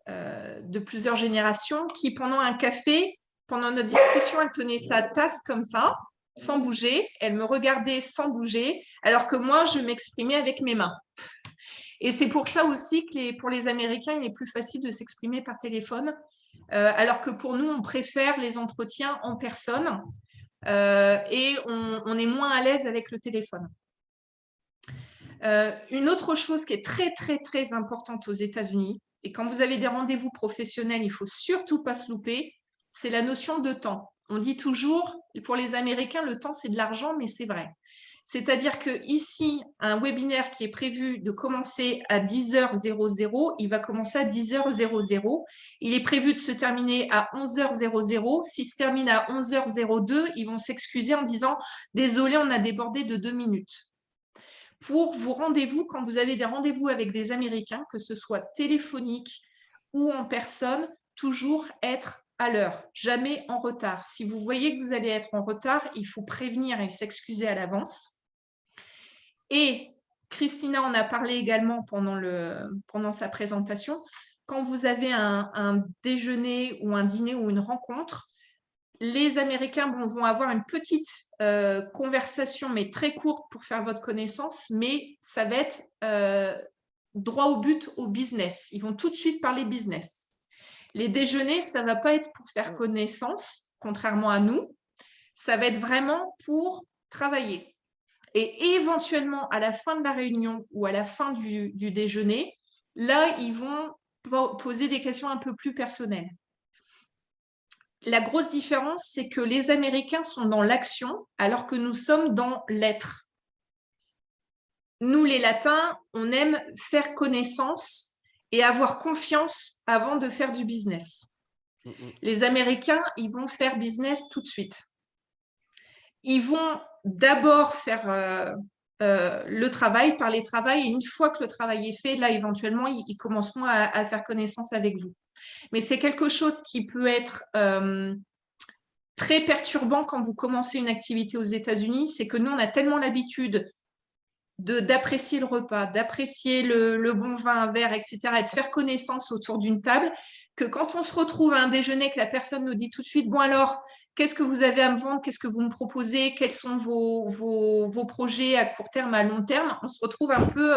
de plusieurs générations qui, pendant un café, pendant notre discussion, elle tenait sa tasse comme ça, sans bouger. Elle me regardait sans bouger, alors que moi, je m'exprimais avec mes mains. Et c'est pour ça aussi que pour les Américains, il est plus facile de s'exprimer par téléphone, alors que pour nous, on préfère les entretiens en personne et on est moins à l'aise avec le téléphone. Une autre chose qui est très, très, très importante aux États-Unis, et quand vous avez des rendez-vous professionnels, il ne faut surtout pas se louper, c'est la notion de temps. On dit toujours, pour les Américains, le temps, c'est de l'argent, mais c'est vrai. C'est-à-dire qu'ici, un webinaire qui est prévu de commencer à 10h00, il va commencer à 10h00. Il est prévu de se terminer à 11h00. S'il se termine à 11h02, ils vont s'excuser en disant « Désolé, on a débordé de 2 minutes ». Pour vos rendez-vous, quand vous avez des rendez-vous avec des Américains, que ce soit téléphonique ou en personne, toujours être à l'heure, jamais en retard. Si vous voyez que vous allez être en retard, il faut prévenir et s'excuser à l'avance. Et Christina en a parlé également pendant sa présentation. Quand vous avez un déjeuner ou un dîner ou une rencontre, les Américains vont avoir une petite conversation, mais très courte pour faire votre connaissance, mais ça va être droit au but, au business. Ils vont tout de suite parler business. Les déjeuners, ça ne va pas être pour faire connaissance, contrairement à nous. Ça va être vraiment pour travailler. Et éventuellement, à la fin de la réunion ou à la fin du déjeuner, là, ils vont poser des questions un peu plus personnelles. La grosse différence, c'est que les Américains sont dans l'action alors que nous sommes dans l'être. Nous, les Latins, on aime faire connaissance et avoir confiance avant de faire du business. Les Américains, ils vont faire business tout de suite. ils vont d'abord faire le travail, parler travail. Et une fois que le travail est fait, là, éventuellement, ils commenceront à faire connaissance avec vous. Mais c'est quelque chose qui peut être très perturbant quand vous commencez une activité aux États-Unis. C'est que nous, on a tellement l'habitude d'apprécier le repas, d'apprécier le bon vin, un verre, etc., et de faire connaissance autour d'une table, que quand on se retrouve à un déjeuner, que la personne nous dit tout de suite, bon alors, qu'est-ce que vous avez à me vendre, qu'est-ce que vous me proposez, quels sont vos projets à court terme, à long terme, on se retrouve un peu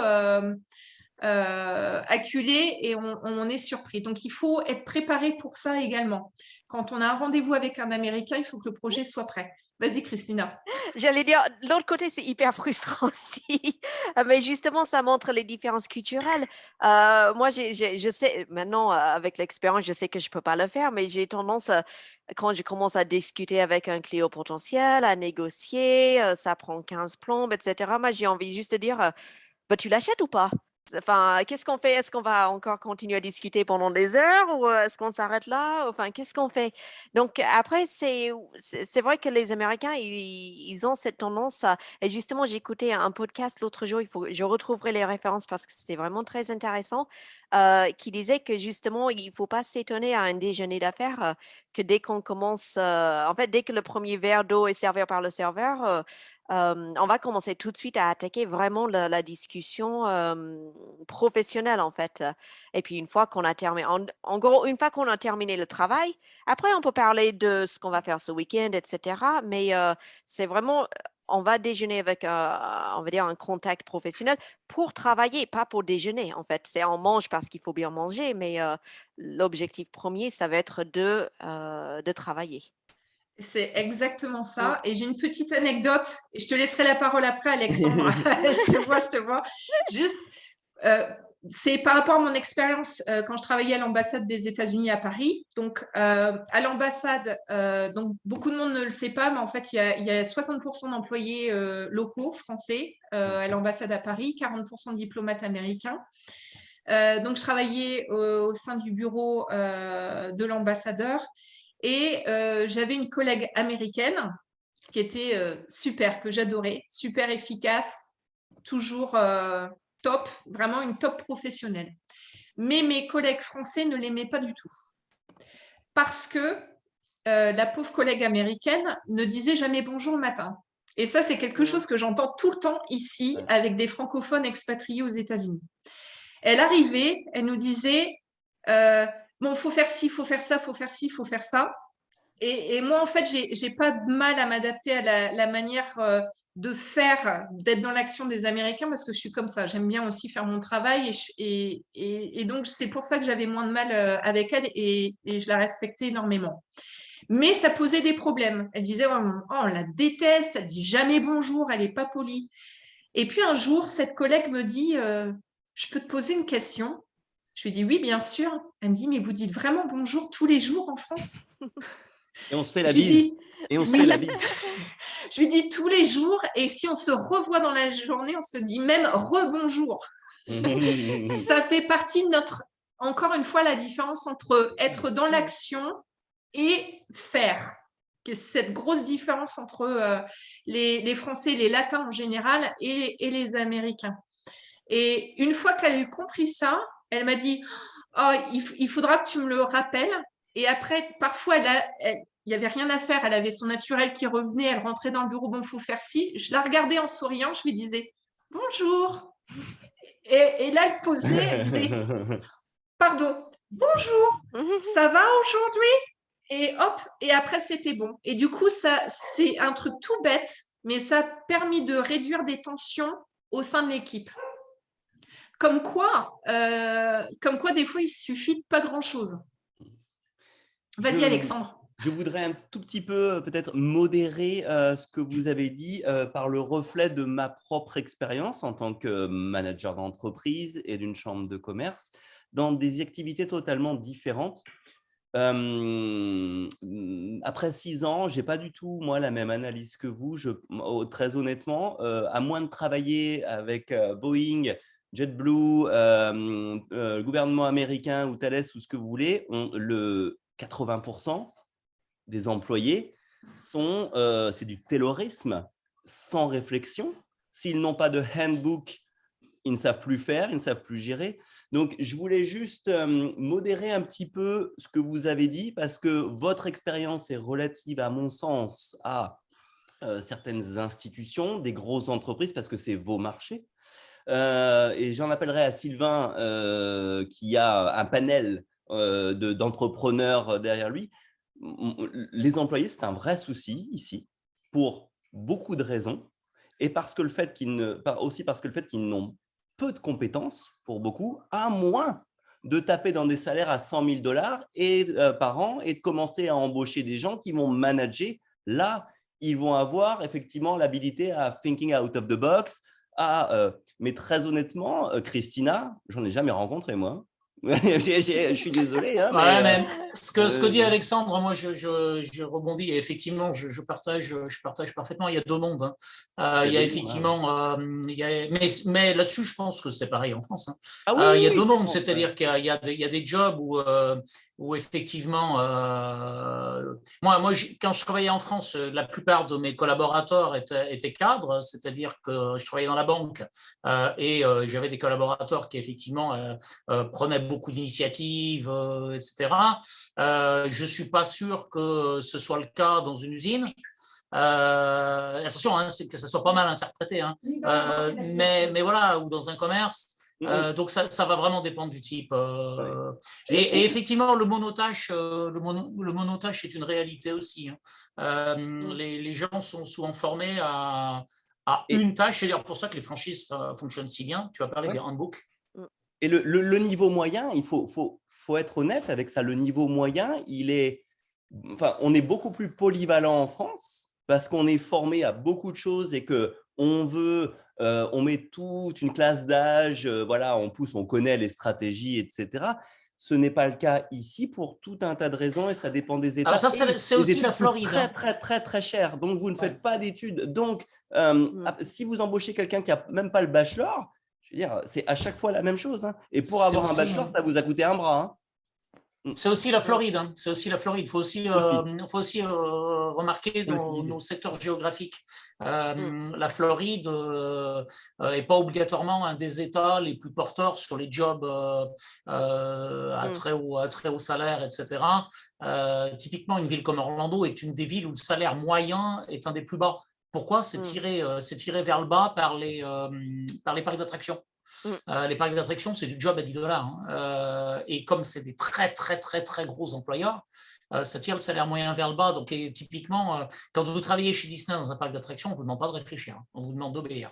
acculé et on est surpris. Donc, il faut être préparé pour ça également. Quand on a un rendez-vous avec un Américain, il faut que le projet soit prêt. Vas-y, Christina. J'allais dire, de l'autre côté, c'est hyper frustrant aussi. Mais justement, ça montre les différences culturelles. Moi, je sais, maintenant, avec l'expérience, je sais que je ne peux pas le faire, mais j'ai tendance, quand je commence à discuter avec un client potentiel, à négocier, ça prend 15 plombes, etc. Moi, j'ai envie juste de dire, bah, tu l'achètes ou pas? Enfin, qu'est-ce qu'on fait? Est-ce qu'on va encore continuer à discuter pendant des heures ou est-ce qu'on s'arrête là? Enfin, qu'est-ce qu'on fait? Donc, après, c'est vrai que les Américains, ils ont cette tendance à… Et justement, j'ai écouté un podcast l'autre jour, je retrouverai les références parce que c'était vraiment très intéressant, qui disait que justement, il ne faut pas s'étonner à un déjeuner d'affaires que dès qu'on commence, en fait, dès que le premier verre d'eau est servi par le serveur, on va commencer tout de suite à attaquer vraiment la discussion professionnelle, en fait. Et puis, une fois qu'on a terminé, en gros, une fois qu'on a terminé le travail, après, on peut parler de ce qu'on va faire ce week-end, etc. Mais c'est vraiment, on va déjeuner avec, on va dire, un contact professionnel pour travailler, pas pour déjeuner, en fait. On mange parce qu'il faut bien manger, mais l'objectif premier, ça va être de travailler. C'est exactement ça. Et j'ai une petite anecdote, et je te laisserai la parole après, Alexandre. je te vois. Juste, c'est par rapport à mon expérience quand je travaillais à l'ambassade des États-Unis à Paris. Donc, à l'ambassade, donc beaucoup de monde ne le sait pas, mais en fait, il y a 60% d'employés locaux français à l'ambassade à Paris, 40% de diplomates américains. Donc, je travaillais au sein du bureau de l'ambassadeur. Et j'avais une collègue américaine qui était super, que j'adorais, super efficace, toujours top, vraiment une top professionnelle. Mais mes collègues français ne l'aimaient pas du tout. Parce que la pauvre collègue américaine ne disait jamais bonjour le matin. Et ça, c'est quelque chose que j'entends tout le temps ici avec des francophones expatriés aux États-Unis. Elle arrivait, elle nous disait bon, il faut faire ci, il faut faire ça, il faut faire ci, il faut faire ça. Et moi, en fait, j'ai pas de mal à m'adapter à la manière de faire, d'être dans l'action des Américains parce que je suis comme ça. J'aime bien aussi faire mon travail et donc c'est pour ça que j'avais moins de mal avec elle et je la respectais énormément. Mais ça posait des problèmes. Elle disait oh, on la déteste, elle dit jamais bonjour, elle est pas polie. Et puis un jour, cette collègue me dit je peux te poser une question? Je lui dis oui, bien sûr. Elle me dit mais vous dites vraiment bonjour tous les jours en France? Et on se fait la bise. Et on se fait la bise. Je lui dis tous les jours, et si on se revoit dans la journée, on se dit même rebonjour. Ça fait partie de notre, encore une fois, la différence entre être dans l'action et faire. Cette grosse différence entre les Français, les Latins en général et les Américains. Et une fois qu'elle a eu compris ça, elle m'a dit oh, il faudra que tu me le rappelles. Et après, parfois, il n'y avait rien à faire. Elle avait son naturel qui revenait. Elle rentrait dans le bureau. Bon, il faut faire ci. Je la regardais en souriant. Je lui disais bonjour. Et là, elle posait. Elle disait pardon, bonjour. Ça va aujourd'hui? Et hop. Et après, c'était bon. Et du coup, ça, c'est un truc tout bête, mais ça a permis de réduire des tensions au sein de l'équipe. Comme quoi, des fois, il suffit de pas grand-chose. Vas-y, Alexandre. Je voudrais un tout petit peu peut-être modérer ce que vous avez dit par le reflet de ma propre expérience en tant que manager d'entreprise et d'une chambre de commerce dans des activités totalement différentes. Après 6 ans, je n'ai pas du tout, moi, la même analyse que vous. Très honnêtement, à moins de travailler avec Boeing, JetBlue, le gouvernement américain ou Thales ou ce que vous voulez, le 80% des employés c'est du taylorisme sans réflexion. S'ils n'ont pas de handbook, ils ne savent plus faire, ils ne savent plus gérer. Donc, je voulais juste modérer un petit peu ce que vous avez dit parce que votre expérience est relative, à mon sens, à certaines institutions, des grosses entreprises parce que c'est vos marchés. Et j'en appellerai à Sylvain qui a un panel d'entrepreneurs derrière lui. Les employés, c'est un vrai souci ici pour beaucoup de raisons et parce que le fait aussi parce que le fait qu'ils n'ont peu de compétences pour beaucoup, à moins de taper dans des salaires à 100 000 $ par an et de commencer à embaucher des gens qui vont manager. Là, ils vont avoir effectivement l'habilité à thinking out of the box. Mais très honnêtement, Christina, j'en ai jamais rencontré, moi. Je suis désolé. Hein, mais ce que dit Alexandre, moi je rebondis et effectivement je partage parfaitement. Il y a deux mondes. Il y a effectivement, mais là-dessus je pense que c'est pareil en France. Il y a deux mondes, c'est-à-dire qu'il y a des jobs où effectivement, moi quand je travaillais en France, la plupart de mes collaborateurs étaient cadres, c'est-à-dire que je travaillais dans la banque et j'avais des collaborateurs qui effectivement prenaient beaucoup d'initiatives, etc. Je ne suis pas sûr que ce soit le cas dans une usine. Attention, c'est que ça soit pas mal interprété, mais voilà, ou dans un commerce. Donc ça va vraiment dépendre du type. Et effectivement, le monotache est une réalité aussi. Les gens sont souvent formés à une tâche. C'est d'ailleurs pour ça que les franchises fonctionnent si bien. Tu vas parler des handbooks. Et le niveau moyen, il faut être honnête avec ça. Le niveau moyen, on est beaucoup plus polyvalent en France parce qu'on est formé à beaucoup de choses et qu'on veut, on met toute une classe d'âge, voilà, on pousse, on connaît les stratégies, etc. Ce n'est pas le cas ici pour tout un tas de raisons et ça dépend des États. Alors ça, c'est aussi la Floride. Très, très, très, très cher. Donc, vous ne faites pas d'études. Donc, si vous embauchez quelqu'un qui n'a même pas le bachelor, je veux dire, c'est à chaque fois la même chose. Et pour avoir un bachelor, ça vous a coûté un bras. C'est aussi la Floride. C'est aussi la Floride. Il faut aussi remarquer nos secteurs géographiques. La Floride n'est pas obligatoirement un des États les plus porteurs sur les jobs à très haut salaire, etc. Typiquement, une ville comme Orlando est une des villes où le salaire moyen est un des plus bas. Pourquoi ? C'est tiré vers le bas par les parcs d'attraction. Les parcs d'attraction, c'est du job à 10 $. Et comme c'est des très, très, très, très gros employeurs, ça tire le salaire moyen vers le bas. Donc, typiquement, quand vous travaillez chez Disney dans un parc d'attraction, on ne vous demande pas de réfléchir. On vous demande d'obéir.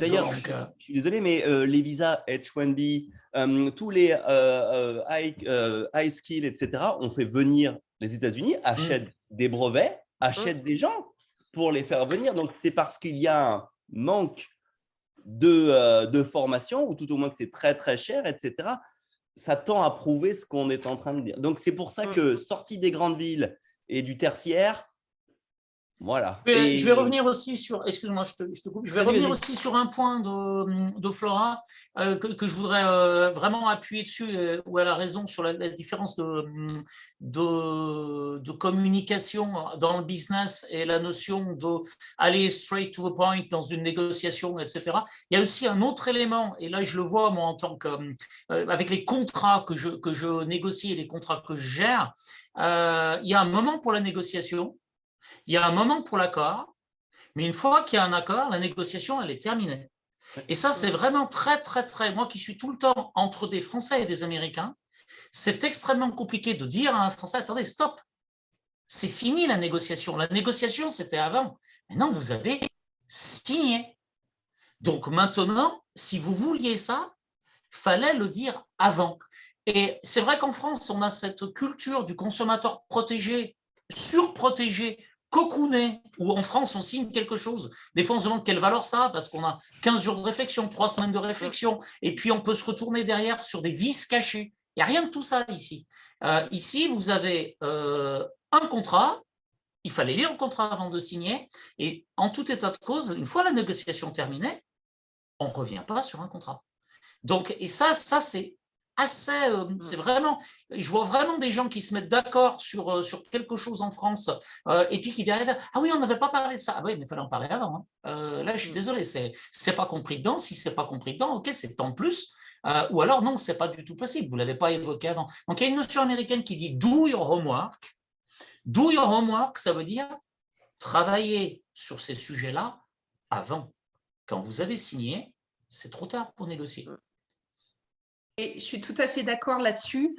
D'ailleurs, je suis désolé, mais les visas H1B, tous les high skill, etc., on fait venir les États-Unis, achètent des brevets, achètent des gens pour les faire venir. Donc, c'est parce qu'il y a un manque de formation, ou tout au moins que c'est très, très cher, etc. Ça tend à prouver ce qu'on est en train de dire. Donc, c'est pour ça que sortie des grandes villes et du tertiaire, voilà. Je vais revenir aussi sur, excuse-moi, je te coupe, je vais revenir aussi sur un point de Flora que je voudrais vraiment appuyer dessus, où elle a raison sur la différence de communication dans le business et la notion d'aller straight to the point dans une négociation, etc. Il y a aussi un autre élément, et là je le vois moi en tant que, avec les contrats que je négocie et les contrats que je gère, il y a un moment pour la négociation. Il y a un moment pour l'accord, mais une fois qu'il y a un accord, la négociation, elle est terminée. Et ça, c'est vraiment très, très, très… Moi qui suis tout le temps entre des Français et des Américains, c'est extrêmement compliqué de dire à un Français, attendez, stop, c'est fini la négociation. La négociation, c'était avant. Maintenant, vous avez signé. Donc maintenant, si vous vouliez ça, il fallait le dire avant. Et c'est vrai qu'en France, on a cette culture du consommateur protégé, surprotégé, cocooné, où en France, on signe quelque chose. Des fois, on se demande quelle valeur ça a, parce qu'on a 15 jours de réflexion, 3 semaines de réflexion, et puis on peut se retourner derrière sur des vices cachés. Il n'y a rien de tout ça ici. Ici, vous avez un contrat, il fallait lire le contrat avant de signer, et en tout état de cause, une fois la négociation terminée, on ne revient pas sur un contrat. Donc, et ça c'est c'est vraiment, je vois vraiment des gens qui se mettent d'accord sur quelque chose en France et puis qui derrière, ah oui, on n'avait pas parlé de ça. Ah oui, mais il fallait en parler avant. Hein. Là, je suis désolé, c'est pas compris dedans. Si c'est pas compris dedans, ok, c'est tant de plus. Ou alors, non, c'est pas du tout possible. Vous l'avez pas évoqué avant. Donc, il y a une notion américaine qui dit do your homework. Do your homework, ça veut dire travailler sur ces sujets-là avant. Quand vous avez signé, c'est trop tard pour négocier. Et je suis tout à fait d'accord là-dessus.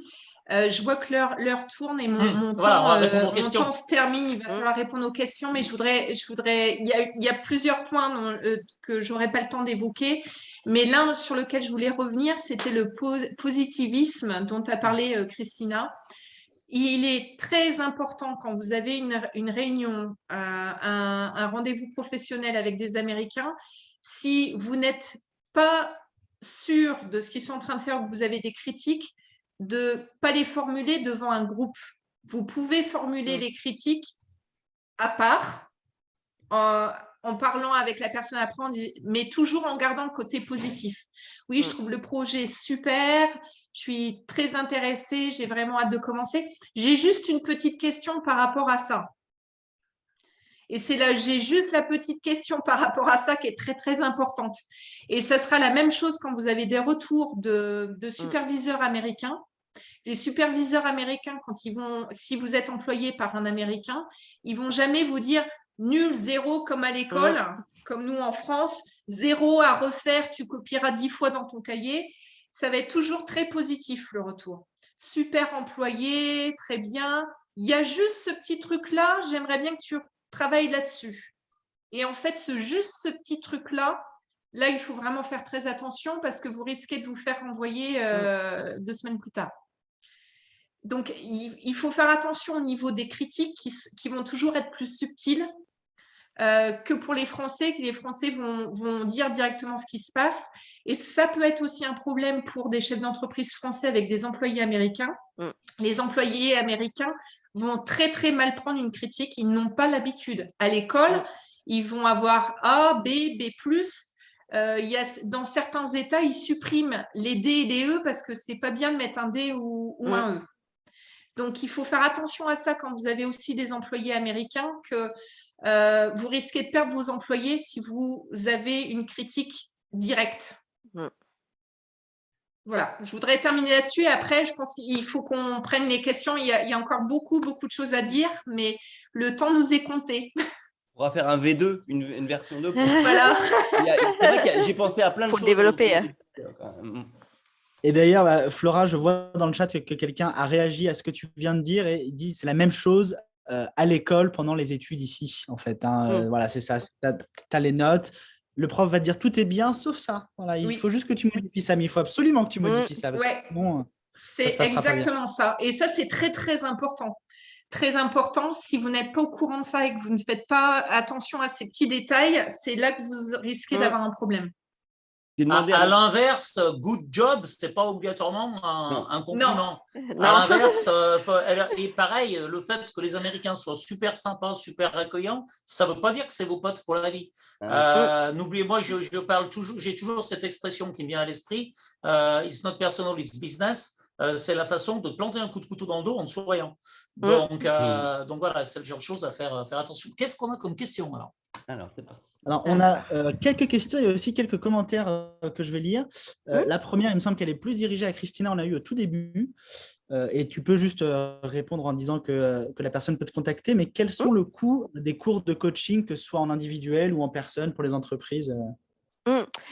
Je vois que l'heure tourne et mon temps se termine. Il va falloir répondre aux questions, mais il y a plusieurs points que j'aurais pas le temps d'évoquer. Mais l'un sur lequel je voulais revenir, c'était le positivisme dont a parlé Christina. Il est très important quand vous avez une réunion, un rendez-vous professionnel avec des Américains, si vous n'êtes pas sûr de ce qu'ils sont en train de faire, que vous avez des critiques, de ne pas les formuler devant un groupe. Vous pouvez formuler les critiques à part, en parlant avec la personne après, mais toujours en gardant le côté positif. Oui, je trouve le projet super, je suis très intéressée, j'ai vraiment hâte de commencer. J'ai juste une petite question par rapport à ça. Et c'est là, j'ai juste la petite question par rapport à ça qui est très, très importante. Et ça sera la même chose quand vous avez des retours de superviseurs américains. Les superviseurs américains, si vous êtes employé par un Américain, ils vont jamais vous dire nul, 0 comme à l'école, comme nous en France, 0 à refaire, tu copieras 10 fois dans ton cahier. Ça va être toujours très positif le retour. Super employé, très bien. Il y a juste ce petit truc-là, j'aimerais bien que tu travailles là-dessus. Et en fait, juste ce petit truc-là, là, il faut vraiment faire très attention parce que vous risquez de vous faire renvoyer 2 semaines plus tard. Donc, il faut faire attention au niveau des critiques qui vont toujours être plus subtiles que pour les Français, que les Français vont dire directement ce qui se passe. Et ça peut être aussi un problème pour des chefs d'entreprise français avec des employés américains. Les employés américains vont très, très mal prendre une critique. Ils n'ont pas l'habitude. À l'école, ils vont avoir A, B, B+. Dans certains États, ils suppriment les D et les E parce que c'est pas bien de mettre un D ou un E. Donc, il faut faire attention à ça quand vous avez aussi des employés américains, que vous risquez de perdre vos employés si vous avez une critique directe. Voilà, je voudrais terminer là-dessus. Et après, je pense qu'il faut qu'on prenne les questions. Il y a encore beaucoup, beaucoup de choses à dire, mais le temps nous est compté. On va faire un V2, une version 2. Voilà. C'est vrai que j'ai pensé à plein de choses. Pour développer. Et d'ailleurs, Flora, je vois dans le chat que quelqu'un a réagi à ce que tu viens de dire et il dit c'est la même chose à l'école pendant les études ici, en fait. Voilà, c'est ça. Tu as les notes. Le prof va te dire tout est bien sauf ça. Voilà, il faut juste que tu modifies ça, mais il faut absolument que tu modifies ça. Parce que sinon, c'est exactement ça. Et ça, c'est très, très important. Très important. Si vous n'êtes pas au courant de ça et que vous ne faites pas attention à ces petits détails, c'est là que vous risquez d'avoir un problème. À l'inverse, good job, c'est pas obligatoirement un compliment. Non. À l'inverse, et pareil, le fait que les Américains soient super sympas, super accueillants, ça veut pas dire que c'est vos potes pour la vie. N'oubliez, moi, je parle toujours, j'ai toujours cette expression qui me vient à l'esprit. It's not personal, it's business. C'est la façon de planter un coup de couteau dans le dos en te souriant. Donc voilà, c'est le genre de choses à faire attention. Qu'est-ce qu'on a comme question alors? Alors, c'est parti. Alors, on a quelques questions et aussi quelques commentaires que je vais lire. La première, il me semble qu'elle est plus dirigée à Christina, on l'a eu au tout début. Et tu peux juste répondre en disant que la personne peut te contacter. Mais quels sont le coût des cours de coaching, que ce soit en individuel ou en personne pour les entreprises?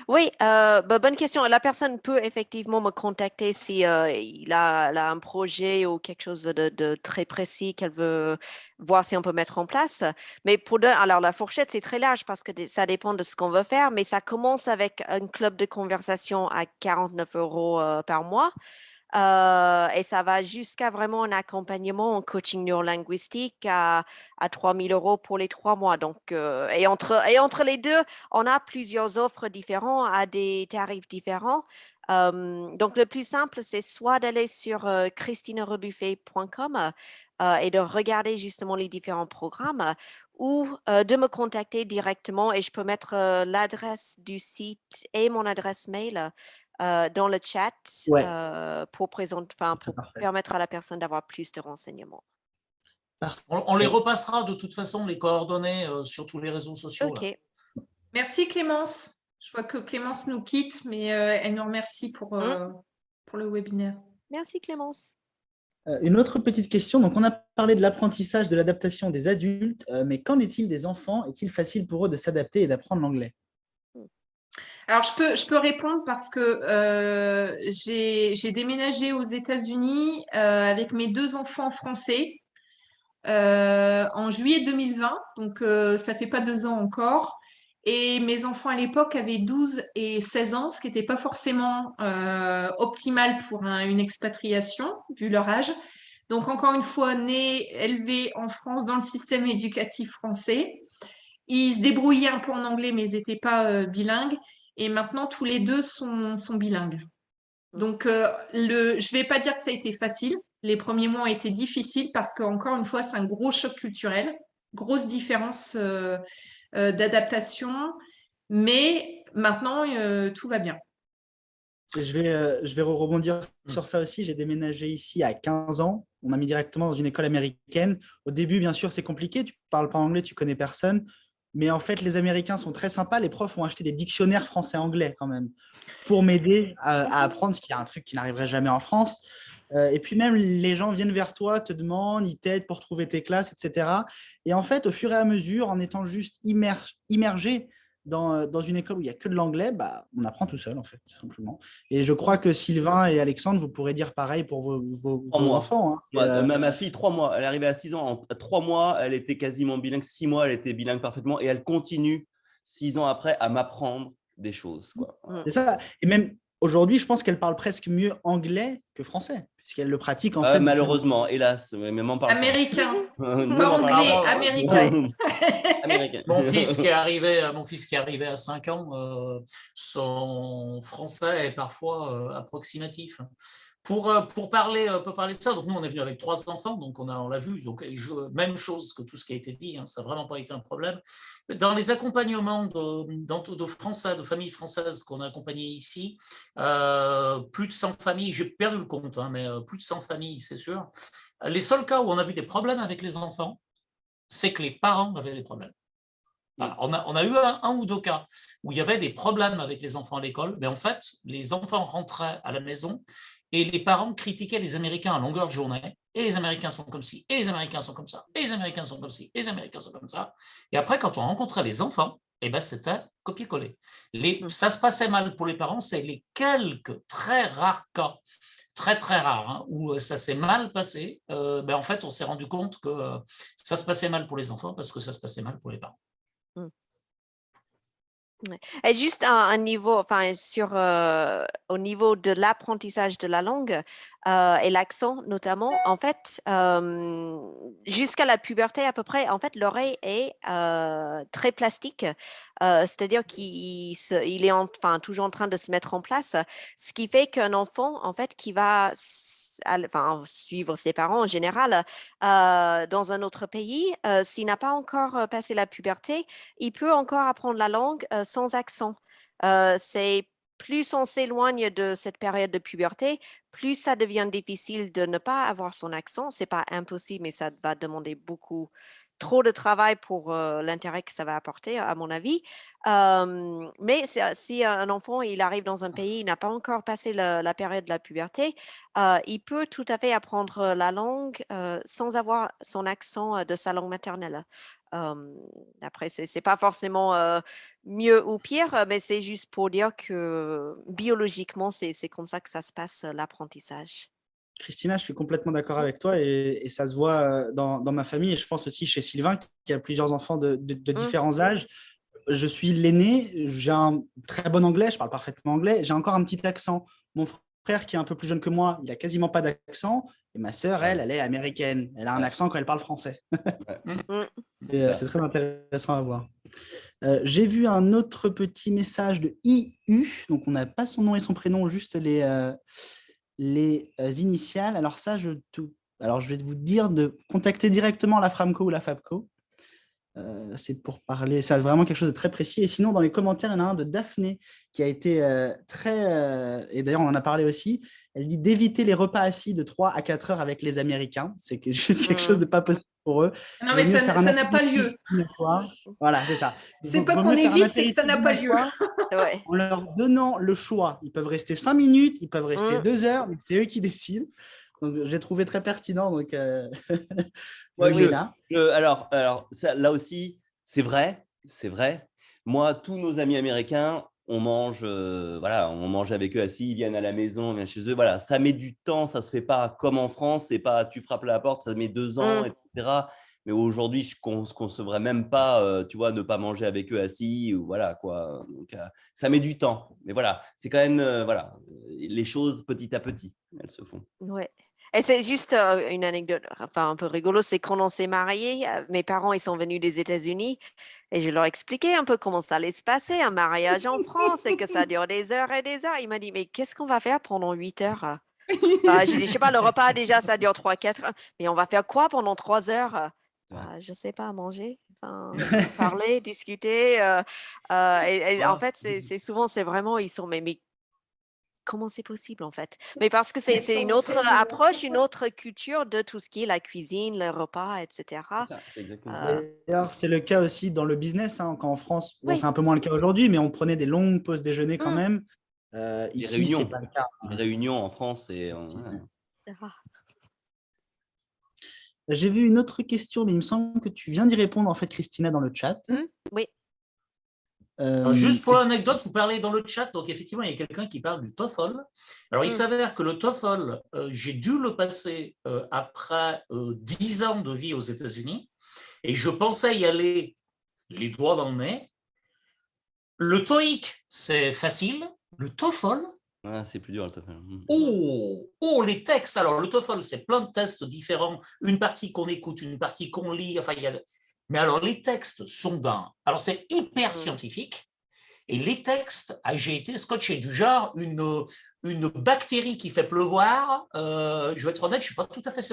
Oui, bonne question. La personne peut effectivement me contacter si il a un projet ou quelque chose de très précis qu'elle veut voir si on peut mettre en place. Mais alors la fourchette, c'est très large parce que ça dépend de ce qu'on veut faire, mais ça commence avec un club de conversation à 49 € par mois. Et ça va jusqu'à vraiment un accompagnement en coaching neurolinguistique à 3 000 € pour les 3 mois. Donc, et entre les deux, on a plusieurs offres différentes à des tarifs différents. Donc, le plus simple, c'est soit d'aller sur christinerebuffet.com et de regarder justement les différents programmes ou de me contacter directement et je peux mettre l'adresse du site et mon adresse mail dans le chat Ouais. pour permettre à la personne d'avoir plus de renseignements. On les repassera de toute façon, les coordonnées sur tous les réseaux sociaux. OK. Là. Merci Clémence. Je vois que Clémence nous quitte, mais elle nous remercie pour le webinaire. Merci Clémence. Une autre petite question. Donc, on a parlé de l'apprentissage, de l'adaptation des adultes, mais qu'en est-il des enfants? Est-il facile pour eux de s'adapter et d'apprendre l'anglais? Alors, je peux répondre parce que j'ai déménagé aux États-Unis avec mes 2 enfants français en juillet 2020. Donc, ça fait pas 2 ans encore. Et mes enfants à l'époque avaient 12 et 16 ans, ce qui n'était pas forcément optimal pour une expatriation, vu leur âge. Donc, encore une fois, nés, élevés en France dans le système éducatif français. Ils se débrouillaient un peu en anglais, mais ils n'étaient pas bilingues. Et maintenant, tous les 2 sont bilingues. Donc, je ne vais pas dire que ça a été facile. Les premiers mois ont été difficiles parce qu'encore une fois, c'est un gros choc culturel, grosse différence d'adaptation. Mais maintenant, tout va bien. Je vais rebondir sur ça aussi. J'ai déménagé ici à 15 ans. On m'a mis directement dans une école américaine. Au début, bien sûr, c'est compliqué. Tu ne parles pas anglais, tu ne connais personne. Mais en fait, les Américains sont très sympas. Les profs ont acheté des dictionnaires français-anglais quand même pour m'aider à apprendre, ce qui est un truc qui n'arriverait jamais en France. Et puis même, les gens viennent vers toi, te demandent, ils t'aident pour trouver tes classes, etc. Et en fait, au fur et à mesure, en étant juste immergé dans une école où il n'y a que de l'anglais, bah, on apprend tout seul, en fait, tout simplement. Et je crois que Sylvain et Alexandre, vous pourrez dire pareil pour vos enfants. Hein. Ma fille, 3 mois, elle est arrivée à 6 ans. En 3 mois, elle était quasiment bilingue. 6 mois, elle était bilingue parfaitement. Et elle continue, 6 ans après, à m'apprendre des choses. Quoi. C'est ça. Et même aujourd'hui, je pense qu'elle parle presque mieux anglais que français, puisqu'elle le pratique en fait. Malheureusement, hélas. Mais m'en parle américain. Pas. Anglais, américain. Américain. Mon fils qui est arrivé à 5 ans, son français est parfois approximatif. Pour parler de ça, donc nous on est venu avec 3 enfants, donc on l'a vu, donc même chose que tout ce qui a été dit, hein, ça n'a vraiment pas été un problème. Dans les accompagnements de Français, de familles françaises qu'on a accompagnées ici, plus de 100 familles, j'ai perdu le compte, hein, mais plus de 100 familles, c'est sûr. Les seuls cas où on a vu des problèmes avec les enfants, c'est que les parents avaient des problèmes. Alors, on a eu un ou 2 cas où il y avait des problèmes avec les enfants à l'école, mais en fait, les enfants rentraient à la maison et les parents critiquaient les Américains à longueur de journée, et les Américains sont comme ci, et les Américains sont comme ça, et les Américains sont comme ci, et les Américains sont comme ça. Et après, quand on rencontrait les enfants, eh ben, c'était copier-coller. Ça se passait mal pour les parents, c'est les quelques très rares cas, très très rares, hein, où ça s'est mal passé. En fait, on s'est rendu compte que ça se passait mal pour les enfants parce que ça se passait mal pour les parents. Et juste un niveau, au niveau de l'apprentissage de la langue et l'accent notamment, en fait, jusqu'à la puberté à peu près, en fait, l'oreille est très plastique, c'est-à-dire qu'il est toujours en train de se mettre en place, ce qui fait qu'un enfant, en fait, qui va suivre ses parents en général dans un autre pays, s'il n'a pas encore passé la puberté, il peut encore apprendre la langue sans accent. C'est plus on s'éloigne de cette période de puberté, plus ça devient difficile de ne pas avoir son accent. C'est pas impossible, mais ça va demander trop de travail pour l'intérêt que ça va apporter, à mon avis. Mais si un enfant il arrive dans un pays, il n'a pas encore passé la période de la puberté, il peut tout à fait apprendre la langue sans avoir son accent de sa langue maternelle. Après, c'est pas forcément mieux ou pire, mais c'est juste pour dire que biologiquement, c'est comme ça que ça se passe, l'apprentissage. Christina, je suis complètement d'accord avec toi et ça se voit dans ma famille et je pense aussi chez Sylvain qui a plusieurs enfants de différents âges. Je suis l'aîné, j'ai un très bon anglais, je parle parfaitement anglais, j'ai encore un petit accent. Mon frère qui est un peu plus jeune que moi, il n'a quasiment pas d'accent et ma sœur, elle est américaine. Elle a un accent quand elle parle français. C'est très intéressant à voir. J'ai vu un autre petit message de IU, donc on n'a pas son nom et son prénom, juste les initiales. Alors ça, je vais vous dire de contacter directement la Framco ou la Fabco. C'est pour parler, c'est vraiment quelque chose de très précis. Et sinon, dans les commentaires, il y en a un de Daphné qui a été et d'ailleurs, on en a parlé aussi. Elle dit d'éviter les repas assis de 3 à 4 heures avec les Américains. C'est juste quelque chose de pas possible pour eux. Non, mais ça n'a pas lieu. Voilà, c'est ça. C'est pas qu'on évite, c'est que ça n'a pas lieu. Ouais. En leur donnant le choix, ils peuvent rester 5 minutes, ils peuvent rester 2 heures, mais c'est eux qui décident. Donc, j'ai trouvé très pertinent. Donc, alors ça, là aussi, c'est vrai. Moi, tous nos amis américains, on mange avec eux assis, ils viennent à la maison, on vient chez eux. Voilà, ça met du temps, ça se fait pas comme en France. C'est pas tu frappes à la porte, ça met 2 ans, etc. Mais aujourd'hui, je ne concevrais même pas, tu vois, ne pas manger avec eux assis ou voilà quoi. Donc, ça met du temps. Mais voilà, c'est quand même les choses petit à petit, elles se font. Ouais. Et c'est juste une anecdote, enfin un peu rigolo, c'est quand on s'est mariés, mes parents ils sont venus des États-Unis et je leur expliquais un peu comment ça allait se passer, un mariage en France et que ça dure des heures et des heures. Il m'a dit, mais qu'est-ce qu'on va faire pendant 8 heures? J'ai dit, je sais pas, le repas déjà ça dure 3-4 heures, mais on va faire quoi pendant 3 heures? Je sais pas, manger, parler, discuter. Et en fait, c'est souvent, c'est vraiment, ils sont, mais comment c'est possible en fait? Mais parce que c'est une autre approche, une autre culture de tout ce qui est la cuisine, le repas, etc. D'ailleurs, c'est le cas aussi dans le business. Quand en France, Oui. c'est un peu moins le cas aujourd'hui, mais on prenait des longues pauses déjeuner quand même. Ici, c'est pas le cas. Les réunions en France, J'ai vu une autre question, mais il me semble que tu viens d'y répondre en fait, Christina, dans le chat. Oui. Juste pour l'anecdote, vous parlez dans le chat, donc effectivement, il y a quelqu'un qui parle du TOEFL. Alors, il s'avère que le TOEFL, j'ai dû le passer après 10 ans de vie aux États-Unis, et je pensais y aller les doigts dans le nez. Le TOEIC, c'est facile. Le TOEFL, c'est plus dur le TOEFL. Les textes. Alors, le TOEFL, c'est plein de tests différents. Une partie qu'on écoute, une partie qu'on lit. Enfin, mais alors, les textes sont d'un. Alors, c'est hyper scientifique. Et les textes, j'ai été scotché du genre une bactérie qui fait pleuvoir. Je vais être honnête, je ne suis pas tout à fait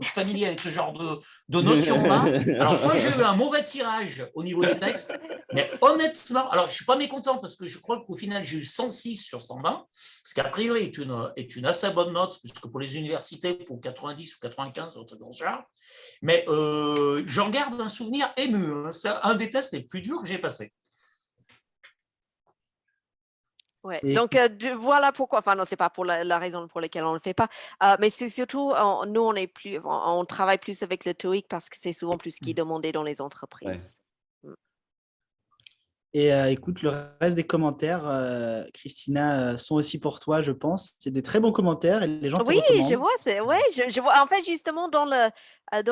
familier avec ce genre de notion-là. Alors, soit j'ai eu un mauvais tirage au niveau des textes, mais honnêtement, alors je ne suis pas mécontent parce que je crois qu'au final, j'ai eu 106 sur 120, ce qui a priori est une assez bonne note, puisque pour les universités, il faut 90 ou 95, dans ce genre. Mais j'en garde un souvenir ému. C'est un des tests les plus durs que j'ai passés. Ouais. Donc, voilà pourquoi. Enfin, non, c'est pas pour la raison pour laquelle on ne le fait pas. Mais c'est surtout, nous, on travaille plus avec le TOEIC parce que c'est souvent plus ce qui est demandé dans les entreprises. Et écoute, le reste des commentaires, Christina, sont aussi pour toi, je pense. C'est des très bons commentaires et les gens te recommandent. Je vois. Je vois. En fait, justement, dans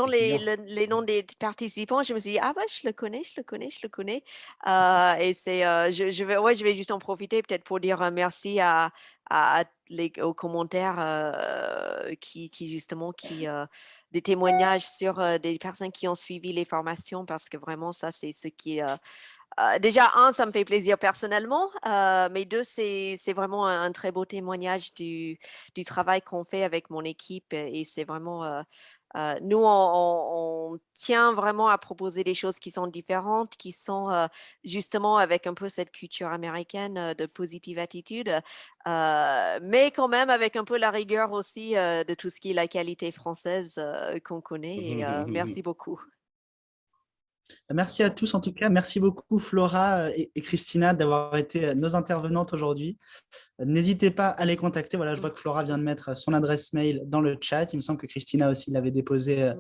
les noms des participants, je me suis dit, je le connais. Et je vais juste en profiter peut-être pour dire merci aux commentaires qui justement, des témoignages sur des personnes qui ont suivi les formations parce que vraiment, ça, c'est ce qui est… déjà, ça me fait plaisir personnellement, mais 2, c'est vraiment un très beau témoignage du travail qu'on fait avec mon équipe et c'est vraiment… nous, on tient vraiment à proposer des choses qui sont différentes, qui sont justement avec un peu cette culture américaine de positive attitude, mais quand même avec un peu la rigueur aussi de tout ce qui est la qualité française qu'on connaît. Et merci beaucoup. Merci à tous en tout cas. Merci beaucoup Flora et Christina d'avoir été nos intervenantes aujourd'hui. N'hésitez pas à les contacter. Voilà, je vois que Flora vient de mettre son adresse mail dans le chat. Il me semble que Christina aussi l'avait déposé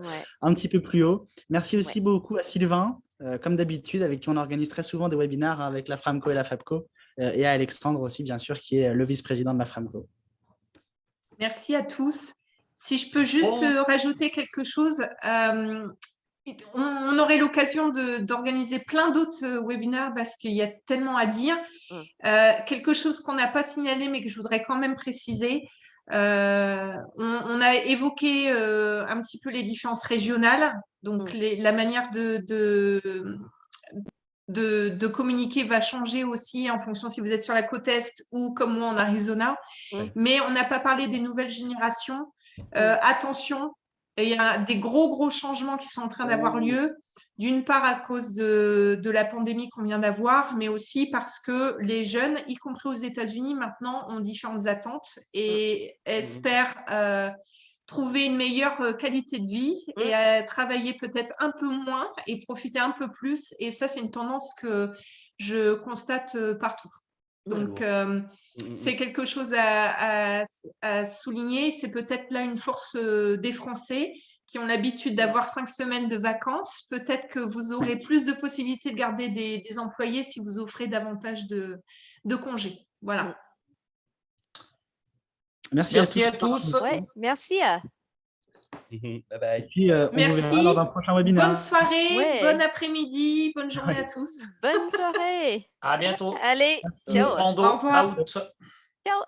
un petit peu plus haut. Merci aussi beaucoup à Sylvain, comme d'habitude, avec qui on organise très souvent des webinaires avec la Framco et la Fabco, et à Alexandre aussi, bien sûr, qui est le vice-président de la Framco. Merci à tous. Si je peux juste rajouter quelque chose, on aurait l'occasion d'organiser plein d'autres webinaires parce qu'il y a tellement à dire. Quelque chose qu'on n'a pas signalé mais que je voudrais quand même préciser. On a évoqué un petit peu les différences régionales. Donc, la manière de communiquer va changer aussi en fonction si vous êtes sur la côte Est ou comme moi en Arizona. Mais on n'a pas parlé des nouvelles générations. Attention, il y a des gros changements qui sont en train d'avoir lieu. D'une part à cause de la pandémie qu'on vient d'avoir, mais aussi parce que les jeunes, y compris aux États-Unis, maintenant ont différentes attentes et espèrent trouver une meilleure qualité de vie et travailler peut-être un peu moins et profiter un peu plus. Et ça, c'est une tendance que je constate partout. Donc, c'est quelque chose à souligner. C'est peut-être là une force des Français qui ont l'habitude d'avoir 5 semaines de vacances. Peut-être que vous aurez plus de possibilités de garder des employés si vous offrez davantage de congés. Voilà. Merci à tous. Ouais, merci. Bye bye. Et puis, on vous verra lors d'un prochain webinaire. Bonne soirée, Ouais. bon après-midi, bonne journée à tous. Bonne soirée. À bientôt. Allez, ciao. Brando Au revoir. out. Ciao.